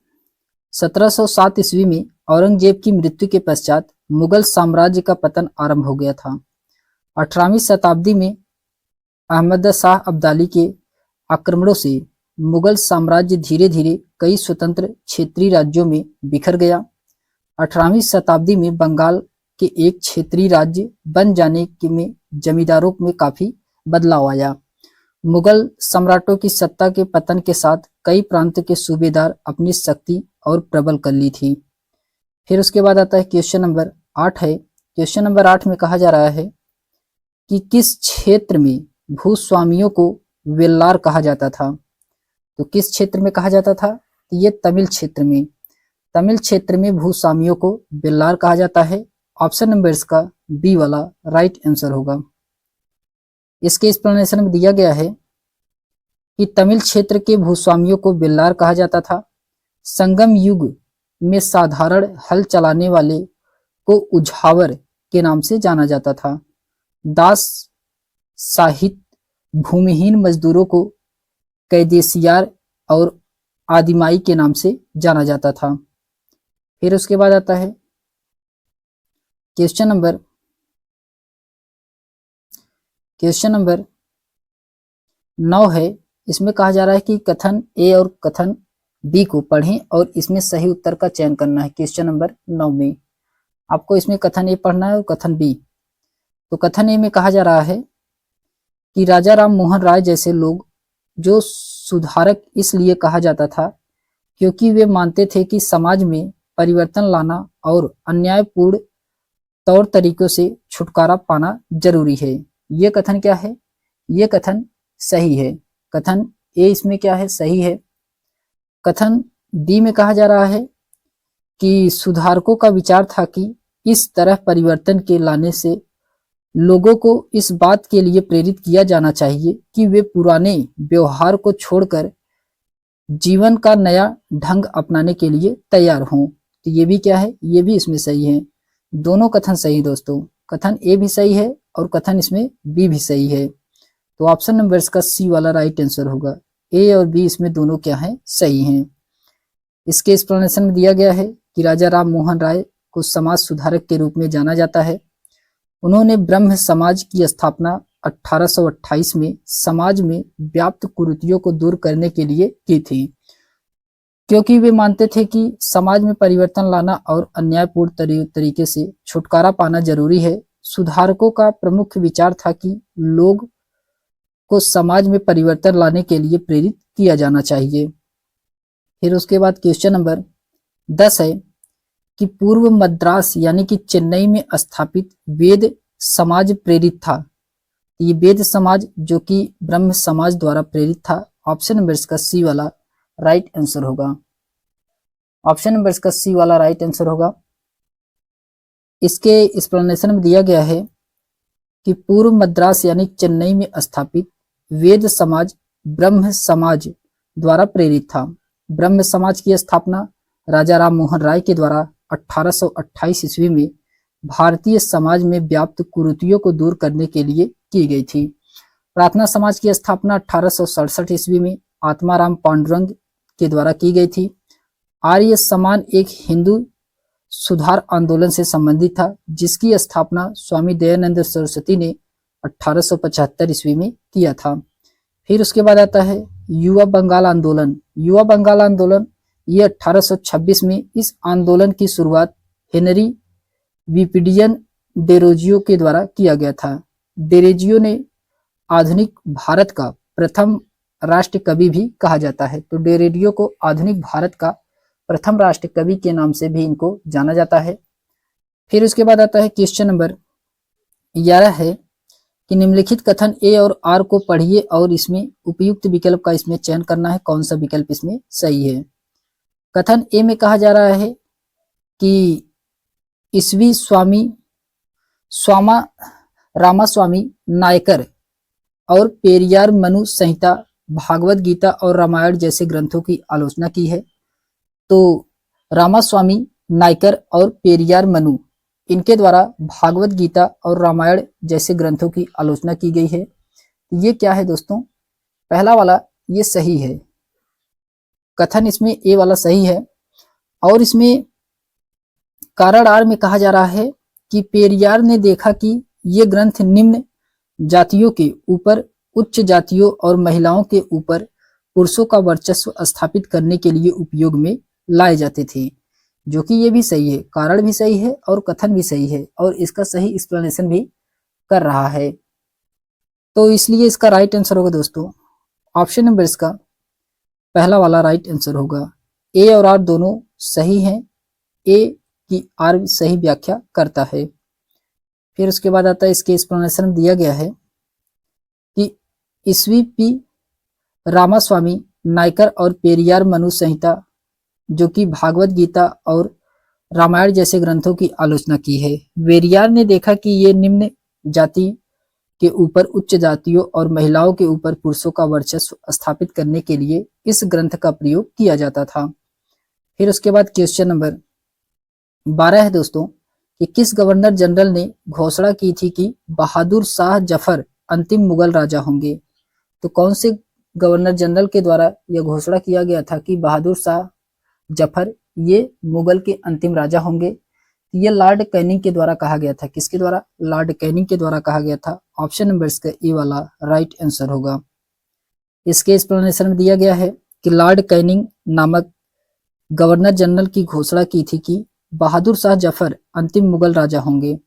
1707 ईस्वी में औरंगजेब की मृत्यु के पश्चात मुगल साम्राज्य का पतन आरंभ हो गया था। 18वीं शताब्दी में अहमद शाह अब्दाली के आक्रमणों से मुगल साम्राज्य धीरे धीरे कई स्वतंत्र क्षेत्रीय राज्यों में बिखर गया। 18वीं शताब्दी में बंगाल के एक क्षेत्रीय राज्य बन जाने में जमींदारों में काफी बदलाव आया। मुगल सम्राटों की सत्ता के पतन के साथ कई प्रांत के सूबेदार अपनी शक्ति और प्रबल कर ली थी। फिर उसके बाद आता है क्वेश्चन नंबर 8 है। क्वेश्चन नंबर 8 में कहा जा रहा है कि किस क्षेत्र में भूस्वामियों को वेल्लार कहा जाता था। तो किस क्षेत्र में कहा जाता था, ये तमिल क्षेत्र में। तमिल क्षेत्र में भूस्वामियों को वेल्लार कहा जाता है। ऑप्शन नंबर इसका बी वाला राइट आंसर होगा। इसके एक्सप्लेनेशन में दिया गया है कि तमिल क्षेत्र के भूस्वामियों को वेल्लार कहा जाता था। संगम युग में साधारण हल चलाने वाले को उझावर के नाम से जाना जाता था। दास साहित्य भूमिहीन मजदूरों को कैदेसियार और आदिमाई के नाम से जाना जाता था। फिर उसके बाद आता है क्वेश्चन नंबर 9 है। इसमें कहा जा रहा है कि कथन ए और कथन बी को पढ़ें और इसमें सही उत्तर का चयन करना है। क्वेश्चन नंबर 9 में आपको इसमें कथन ए पढ़ना है और कथन बी। तो कथन ए में कहा जा रहा है कि राजा राम मोहन राय जैसे लोग जो सुधारक इसलिए कहा जाता था क्योंकि वे मानते थे कि समाज में परिवर्तन लाना और अन्यायपूर्ण तौर तरीकों से छुटकारा पाना जरूरी है। ये कथन क्या है, ये कथन सही है। कथन ए इसमें क्या है, सही है। कथन डी में कहा जा रहा है कि सुधारकों का विचार था कि इस तरह परिवर्तन के लाने से लोगों को इस बात के लिए प्रेरित किया जाना चाहिए कि वे पुराने व्यवहार को छोड़कर जीवन का नया ढंग अपनाने के लिए तैयार हों। तो ये भी क्या है, ये भी इसमें सही है। दोनों कथन सही दोस्तों, कथन ए भी सही है और कथन इसमें बी भी सही है। तो ऑप्शन नंबर इसका सी वाला राइट आंसर होगा। ए और बी इसमें दोनों क्या है, सही हैं। इसके एक्सप्लेनेशन में दिया गया है कि राजा राम मोहन राय को समाज सुधारक के रूप में जाना जाता है। उन्होंने ब्रह्म समाज की स्थापना 1828 में समाज में व्याप्त कुरीतियों को दूर करने के लिए की थी, क्योंकि वे मानते थे कि समाज में परिवर्तन लाना और अन्यायपूर्ण तरीके से छुटकारा पाना जरूरी है। सुधारकों का प्रमुख विचार था कि लोग को समाज में परिवर्तन लाने के लिए प्रेरित किया जाना चाहिए। फिर उसके बाद क्वेश्चन नंबर 10 है कि पूर्व मद्रास यानी कि चेन्नई में स्थापित वेद समाज प्रेरित था। ये वेद समाज जो कि ब्रह्म समाज द्वारा प्रेरित था। ऑप्शन नंबर इसका सी वाला राइट आंसर होगा। ऑप्शन नंबर इसका सी वाला राइट आंसर होगा। इसके एक्सप्लेनेशन में दिया गया है कि पूर्व मद्रास यानी चेन्नई में स्थापित वेद समाज ब्रह्म समाज द्वारा प्रेरित था। ब्रह्म समाज की स्थापना राजा राम मोहन राय के द्वारा 1828 ईस्वी में भारतीय समाज में व्याप्त कुरीतियों को दूर करने के लिए की गई थी। प्रार्थना समाज की स्थापना 1867 ईस्वी में आत्माराम पांडुरंग के द्वारा की गई थी। आर्य समान एक हिंदू सुधार आंदोलन से संबंधित था, जिसकी स्थापना स्वामी दयानंद सरस्वती ने 1875 ईस्वी में किया था। फिर उसके बाद आता है युवा बंगाल आंदोलन। युवा बंगाल आंदोलन ये 1826 में इस आंदोलन की शुरुआत हेनरी विपिडियन डेरोजियो के द्वारा किया गया था। डेरोजियो ने आधुनिक भारत का प्रथम राष्ट्र कवि भी कहा जाता है। तो डेरोजियो को आधुनिक भारत का प्रथम राष्ट्र कवि के नाम से भी इनको जाना जाता है। फिर उसके बाद आता है क्वेश्चन नंबर 11 है कि निम्नलिखित कथन ए और आर को पढ़िए और इसमें उपयुक्त विकल्प का इसमें चयन करना है, कौन सा विकल्प इसमें सही है। कथन ए में कहा जा रहा है कि ईसवी स्वामा रामास्वामी नायकर और पेरियार मनु संहिता, भागवत गीता और रामायण जैसे ग्रंथों की आलोचना की है। तो रामास्वामी नायकर और पेरियार मनु इनके द्वारा भागवत गीता और रामायण जैसे ग्रंथों की आलोचना की गई है। ये क्या है दोस्तों, पहला वाला ये सही है, कथन इसमें ए वाला सही है। और इसमें कारण आर में कहा जा रहा है कि पेरियार ने देखा कि ये ग्रंथ निम्न जातियों के ऊपर उच्च जातियों और महिलाओं के ऊपर पुरुषों का वर्चस्व स्थापित करने के लिए उपयोग में लाए जाते थे, जो कि ये भी सही है, कारण भी सही है और कथन भी सही है और इसका सही एक्सप्लेनेशन भी कर रहा है। तो इसलिए इसका राइट आंसर होगा दोस्तों ऑप्शन नंबर इसका पहला वाला राइट आंसर होगा। ए और आर दोनों सही हैं, ए की आर सही व्याख्या करता है। फिर उसके बाद आता है इसके एक्सप्लेनेशन में दिया गया है कि ईसवी पी रामास्वामी नायकर और पेरियार मनु संहिता जो कि भागवत गीता और रामायण जैसे ग्रंथों की आलोचना की है। वेरियार ने देखा कि ये निम्न जाति के ऊपर उच्च जातियों और महिलाओं के ऊपर पुरुषों का वर्चस्व स्थापित करने के लिए इस ग्रंथ का प्रयोग किया जाता था। फिर उसके बाद क्वेश्चन नंबर 12 है दोस्तों कि किस गवर्नर जनरल ने घोषणा की थी कि बहादुर शाह जफर अंतिम मुगल राजा होंगे। तो कौन से गवर्नर जनरल के द्वारा यह घोषणा किया गया था कि बहादुर शाह जफर ये मुगल के अंतिम राजा होंगे। ये लॉर्ड कैनिंग के द्वारा कहा गया था। किसके द्वारा? लॉर्ड कैनिंग के द्वारा कहा गया था। ऑप्शन नंबर इसका ए वाला राइट आंसर होगा। इसके एक्सप्लेनेशन में दिया गया है कि लॉर्ड कैनिंग नामक गवर्नर जनरल की घोषणा की थी कि बहादुर शाह जफर अंतिम मुगल राजा होंगे।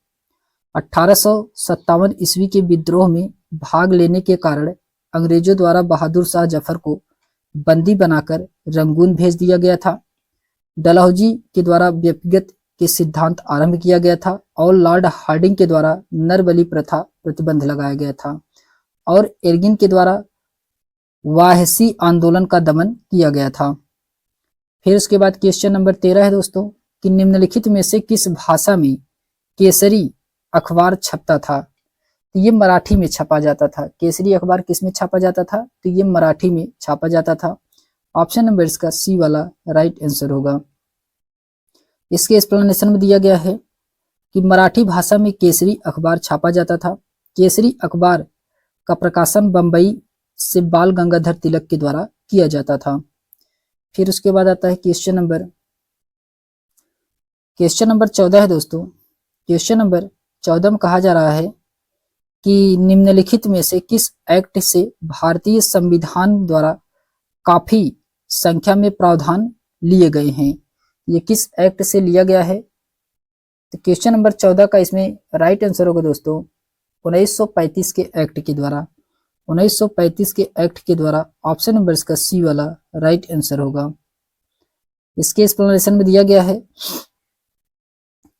1857 ईस्वी के विद्रोह में भाग लेने के कारण अंग्रेजों द्वारा बहादुर शाह जफर को बंदी बनाकर रंगून भेज दिया गया था। डलहौजी के द्वारा व्यक्तिगत के सिद्धांत आरंभ किया गया था और लॉर्ड हार्डिंग के द्वारा नरबली प्रथा प्रतिबंध लगाया गया था और एर्गिन के द्वारा वाहसी आंदोलन का दमन किया गया था। फिर उसके बाद क्वेश्चन नंबर 13 है दोस्तों कि निम्नलिखित में से किस भाषा में केसरी अखबार छपता था? तो ये मराठी में छपा जाता था। केसरी अखबार किस में छापा जाता था? तो ये मराठी में छापा जाता था। ऑप्शन नंबर इसका सी वाला राइट आंसर होगा। इसके एक्सप्लेनेशन में दिया गया है कि मराठी भाषा में केसरी अखबार छापा जाता था। केसरी अखबार का प्रकाशन बंबई से बाल गंगाधर तिलक के द्वारा किया जाता था। फिर उसके बाद आता है क्वेश्चन नंबर 14 है दोस्तों। क्वेश्चन नंबर 14 में कहा जा रहा है कि निम्नलिखित में से किस एक्ट से भारतीय संविधान द्वारा काफी संख्या में प्रावधान लिए गए हैं? ये किस एक्ट से लिया गया है? तो क्वेश्चन नंबर 14 का इसमें राइट आंसर होगा दोस्तों 1935 के एक्ट के द्वारा। 1935 के एक्ट के द्वारा ऑप्शन नंबर इसका सी वाला राइट आंसर होगा। इसके एक्सप्लेनेशन में दिया गया है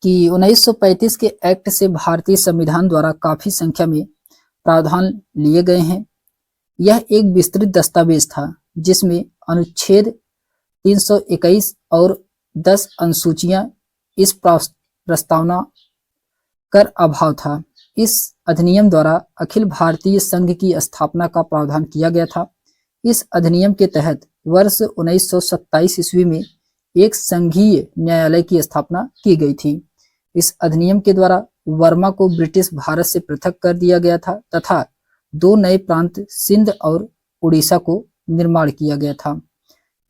कि 1935 के एक्ट से भारतीय संविधान द्वारा काफी संख्या में प्रावधान लिए गए हैं। यह एक विस्तृत दस्तावेज था जिसमें अनुच्छेद 321 और 10 अनुसूचियां इस प्रस्तावना कर अभाव था। इस अधिनियम द्वारा अखिल भारतीय संघ की स्थापना का प्रावधान किया गया था। इस अधिनियम के तहत वर्ष 1927 ईस्वी में एक संघीय न्यायालय की स्थापना की गई थी। इस अधिनियम के द्वारा वर्मा को ब्रिटिश भारत से पृथक कर दिया गया था तथा दो नए प्रांत सिंध और उड़ीसा को निर्माण किया गया था।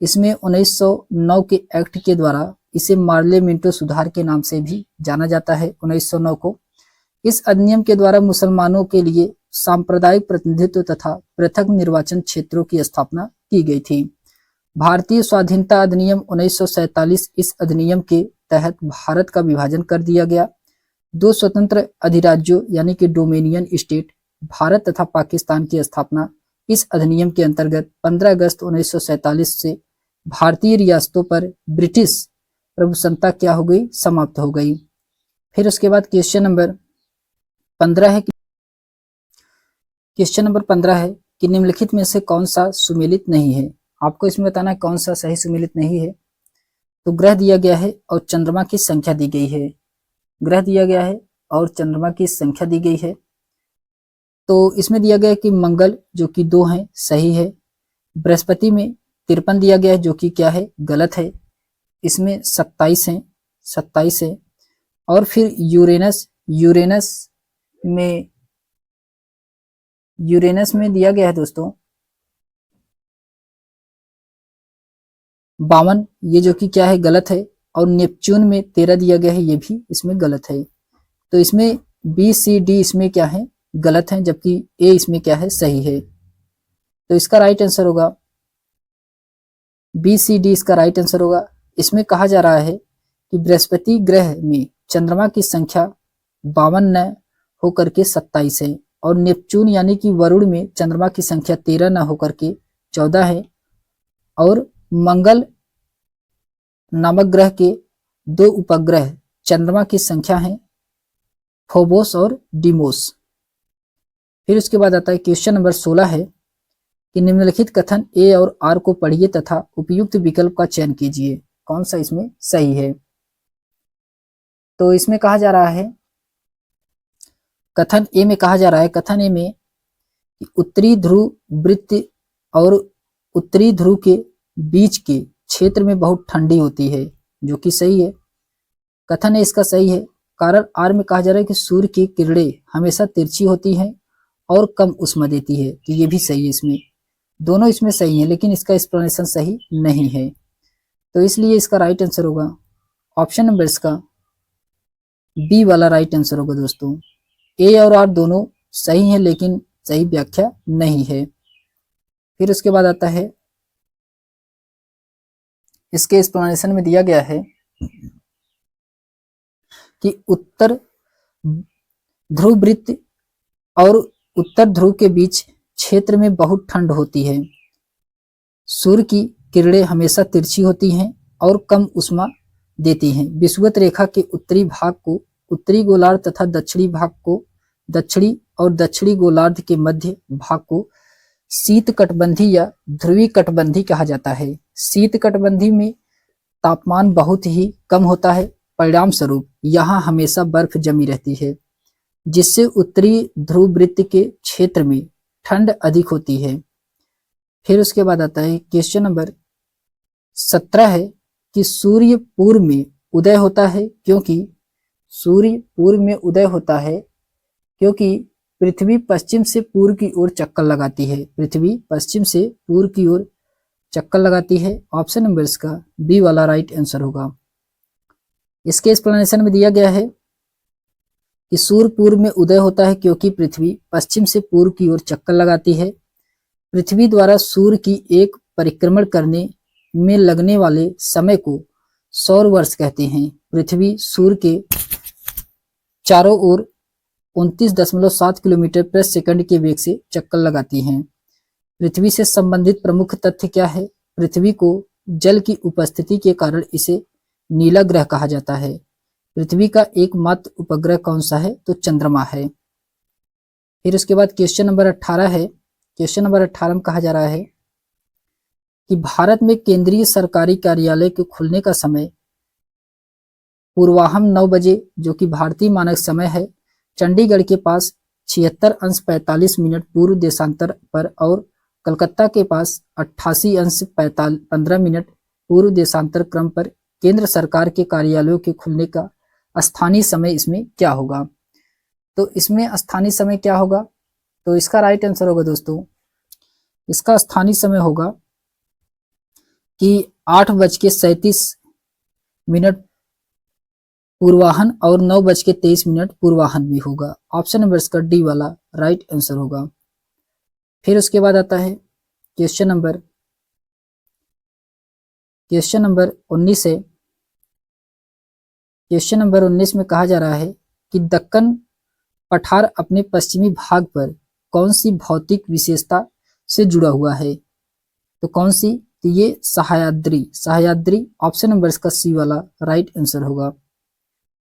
इसमें 1909 के एक्ट के द्वारा इसे मार्ले मिंटो सुधार के नाम से भी जाना जाता है। 1909 को इस अधिनियम के द्वारा मुसलमानों के लिए सांप्रदायिक प्रतिनिधित्व तथा पृथक निर्वाचन क्षेत्रों की स्थापना की गई थी। भारतीय स्वाधीनता अधिनियम 1947 इस अधिनियम के तहत भारत का विभाजन कर दिया गया। दो स्वतंत्र अधिराज्यों यानी कि डोमिनियन स्टेट भारत तथा पाकिस्तान की स्थापना इस अधिनियम के अंतर्गत 15 अगस्त 1947 से भारतीय रियासतों पर ब्रिटिश प्रभुसत्ता क्या हो गई? समाप्त हो गई। फिर उसके बाद क्वेश्चन नंबर 15 है कि निम्नलिखित में से कौन सा सुमेलित नहीं है? आपको इसमें बताना है कौन सा सही सुमेलित नहीं है। तो ग्रह दिया गया है और चंद्रमा की संख्या दी गई है। ग्रह दिया गया है और चंद्रमा की संख्या दी गई है। तो इसमें दिया गया है कि मंगल जो कि 2 है सही है। बृहस्पति में 53 दिया गया है जो कि क्या है? गलत है। इसमें 27 है। और फिर यूरेनस में दिया गया है दोस्तों 52, ये जो कि क्या है? गलत है। और नेपच्यून में 13 दिया गया है, ये भी इसमें गलत है। तो इसमें बी सी डी इसमें क्या है? गलत है, जबकि ए इसमें क्या है? सही है। तो इसका राइट आंसर होगा बी सी डी, इसका राइट आंसर होगा। इसमें कहा जा रहा है कि बृहस्पति ग्रह में चंद्रमा की संख्या 52 न होकर के 27 है और नेपच्यून यानी कि वरुण में चंद्रमा की संख्या 13 न होकर के 14 है और मंगल नामक ग्रह के 2 उपग्रह चंद्रमा की संख्या है फोबोस और डिमोस। फिर उसके बाद आता है क्वेश्चन नंबर 16 है कि निम्नलिखित कथन ए और आर को पढ़िए तथा उपयुक्त विकल्प का चयन कीजिए। कौन सा इसमें सही है? तो इसमें कहा जा रहा है कथन ए में कि उत्तरी ध्रुव वृत्त और उत्तरी ध्रुव के बीच के क्षेत्र में बहुत ठंडी होती है, जो कि सही है। कथन ए इसका सही है। कारण आर में कहा जा रहा है कि सूर्य की किरणें हमेशा तिरछी होती हैं और कम उष्मा देती है, तो ये भी सही है। इसमें दोनों इसमें सही है, लेकिन इसका एक्सप्लेनेशन सही नहीं है। तो इसलिए इसका राइट आंसर होगा ऑप्शन नंबर इसका बी वाला राइट आंसर होगा दोस्तों। ए और आर दोनों सही हैं, लेकिन सही व्याख्या नहीं है। फिर उसके बाद आता है इसके एक्सप्लेनेशन में दिया गया है कि उत्तर ध्रुव वृत्त और उत्तर ध्रुव के बीच क्षेत्र में बहुत ठंड होती है। सूर्य की किरणें हमेशा तिरछी होती हैं और कम उष्मा देती हैं। विषुवत रेखा के उत्तरी भाग को उत्तरी गोलार्ध तथा दक्षिणी भाग को दक्षिणी और दक्षिणी गोलार्ध के मध्य भाग को शीत कटबंधी या ध्रुवीय कटबंधी कहा जाता है। शीत कटबंधी में तापमान बहुत ही कम होता है, परिणाम स्वरूप यहाँ हमेशा बर्फ जमी रहती है, जिससे उत्तरी ध्रुव वृत्त के क्षेत्र में ठंड अधिक होती है। फिर उसके बाद आता है क्वेश्चन नंबर 17 है कि सूर्य पूर्व में उदय होता है क्योंकि सूर्य पूर्व में उदय होता है क्योंकि पृथ्वी पश्चिम से पूर्व की ओर चक्कर लगाती है। पृथ्वी पश्चिम से पूर्व की ओर चक्कर लगाती है। ऑप्शन नंबर इसका बी वाला राइट आंसर होगा। इसके एक्सप्लेनेशन में दिया गया है कि सूर्य पूर्व में उदय होता है क्योंकि पृथ्वी पश्चिम से पूर्व की ओर चक्कर लगाती है। पृथ्वी द्वारा सूर्य की एक परिक्रमण करने में लगने वाले समय को सौर वर्ष कहते हैं। पृथ्वी सूर्य के चारों ओर 29.7 किलोमीटर प्रति सेकंड के वेग से चक्कर लगाती हैं। पृथ्वी से संबंधित प्रमुख तथ्य क्या है? पृथ्वी को जल की उपस्थिति के कारण इसे नीला ग्रह कहा जाता है। पृथ्वी का एकमात्र उपग्रह कौन सा है? तो चंद्रमा है। फिर उसके बाद क्वेश्चन नंबर 18 है। क्वेश्चन नंबर 18 में कहा जा रहा है कि भारत में केंद्रीय सरकारी कार्यालय के खुलने का समय पूर्वाह्न 9 बजे जो कि भारतीय मानक समय है, चंडीगढ़ के पास 76°45 पूर्व देशांतर पर और कलकत्ता के पास 88°15 पूर्व देशांतर क्रम पर केंद्र सरकार के कार्यालयों के खुलने का स्थानीय समय इसमें क्या होगा? तो इसमें स्थानीय समय क्या होगा? तो इसका राइट आंसर होगा दोस्तों, इसका स्थानीय समय होगा कि 8:37 पूर्वाह्न और 9:23 पूर्वाह्न भी होगा। ऑप्शन नंबर इसका डी वाला राइट आंसर होगा। फिर उसके बाद आता है क्वेश्चन नंबर 19 है। क्वेश्चन नंबर 19 में कहा जा रहा है कि दक्कन पठार अपने पश्चिमी भाग पर कौन सी भौतिक विशेषता से जुड़ा हुआ है? तो कौन सी? तो ये सह्याद्री ऑप्शन नंबर इसका सी वाला राइट आंसर होगा।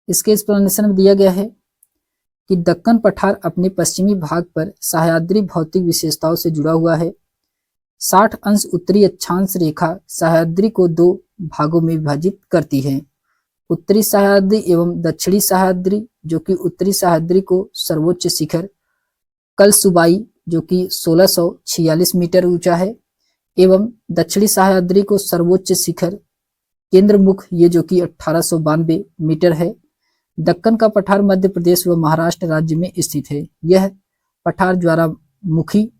इसके एक्सप्लेनेशन में दिया गया है कि दक्कन पठार अपने पश्चिमी भाग पर सह्याद्री भौतिक विशेषताओं से जुड़ा हुआ है। 60 अंश उत्तरी अक्षांश रेखा सह्याद्री को 2 भागों में विभाजित करती है, उत्तरी सह्याद्री एवं दक्षिणी सह्याद्री, जो कि उत्तरी सह्याद्री को सर्वोच्च शिखर कलसुबाई जो कि 1646 मीटर ऊंचा है एवं दक्षिणी सह्याद्री को सर्वोच्च शिखर केंद्रमुख ये जो कि 1892 मीटर है। दक्कन का पठार मध्य प्रदेश व महाराष्ट्र राज्य में स्थित है। यह पठार ज्वालामुखी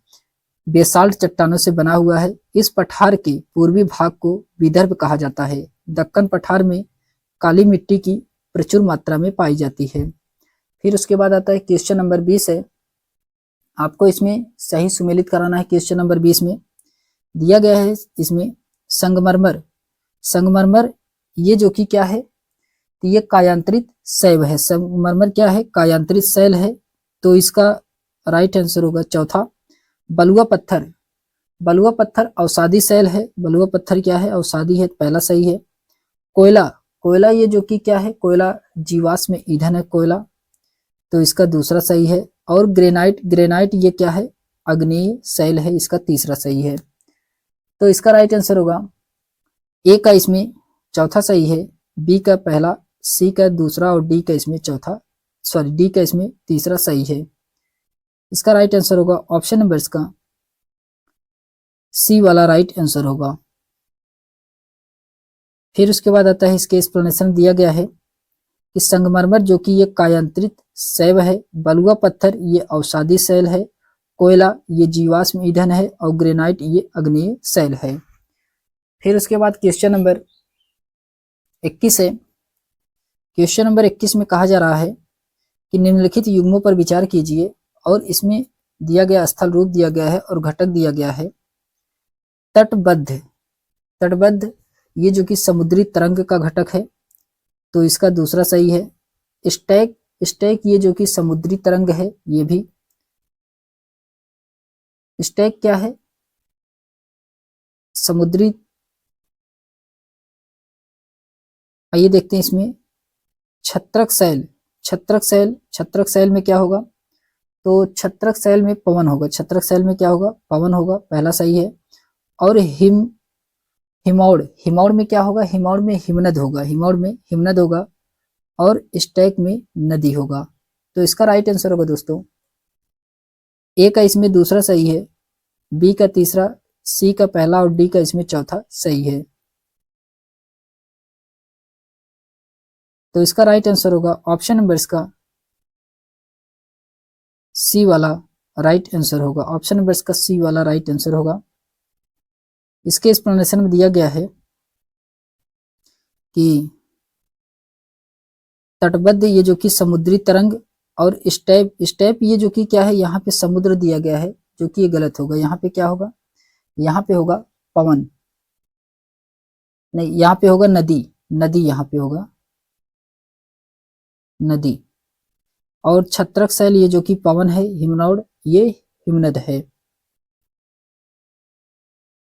बेसाल्ट चट्टानों से बना हुआ है। इस पठार के पूर्वी भाग को विदर्भ कहा जाता है। दक्कन पठार में काली मिट्टी की प्रचुर मात्रा में पाई जाती है। फिर उसके बाद आता है क्वेश्चन नंबर 20 है। आपको इसमें सही सुमेलित कराना है। क्वेश्चन नंबर 20 में दिया गया है इसमें संगमरमर ये जो कि क्या है? तो ये कायांतरित शैव है। संगमरमर क्या है? कायांतरित शैल है। तो इसका राइट आंसर होगा चौथा। बलुआ पत्थर अवसादी शैल है। बलुआ पत्थर क्या है? अवसादी है, पहला सही है। कोयला ये जो कि क्या है? कोयला जीवाश्म ईंधन है कोयला, तो इसका दूसरा सही है। और ग्रेनाइट ये क्या है? आग्नेय शैल है, इसका तीसरा सही है। तो इसका राइट आंसर होगा ए का इसमें चौथा सही है, बी का पहला, सी का दूसरा और डी का इसमें तीसरा सही है। इसका राइट आंसर होगा ऑप्शन नंबर इसका सी वाला राइट आंसर होगा। फिर उसके बाद आता है इसके एक्सप्लेनेशन दिया गया है कि संगमरमर जो कि ये कायांतरित शैव है, बलुआ पत्थर ये अवसादी शैल है, कोयला ये जीवाश्म ईंधन है और ग्रेनाइट ये आग्नेय शैल है। फिर उसके बाद क्वेश्चन नंबर 21 है। क्वेश्चन नंबर 21 में कहा जा रहा है कि निम्नलिखित युग्मों पर विचार कीजिए और इसमें दिया गया स्थल रूप दिया गया है और घटक दिया गया है। तटबद्ध ये जो कि समुद्री तरंग का घटक है, तो इसका दूसरा सही है। स्टैक ये जो कि समुद्री तरंग है, ये भी स्टैक क्या है? समुद्री। आइए देखते हैं इसमें छत्रक शैल में क्या होगा? तो छत्रक शैल में पवन होगा, छत्रक शैल में क्या होगा, पवन होगा, पहला सही है। और हिमौड़, हिमौड़ में क्या होगा, हिमौड़ में हिमनद होगा, हिमौड़ में हिमनद होगा। और स्टैक में नदी होगा। तो इसका राइट आंसर होगा दोस्तों, ए का इसमें दूसरा सही है, बी का तीसरा, सी का पहला और डी का इसमें चौथा सही है। तो इसका राइट आंसर होगा ऑप्शन नंबर इसका सी वाला राइट आंसर होगा, ऑप्शन नंबर इसका सी वाला राइट आंसर होगा। इसके एक्सप्लेनेशन में दिया गया है कि तटबद्ध ये जो कि समुद्री तरंग और स्टेप, स्टेप ये जो कि क्या है, यहाँ पे समुद्र दिया गया है, जो कि ये गलत होगा। यहाँ पे क्या होगा, यहाँ पे होगा पवन, नहीं यहाँ पे होगा नदी, नदी यहाँ पे होगा नदी। और छत्रक शैल ये जो कि पवन है, हिमनौड़ ये हिमनद है।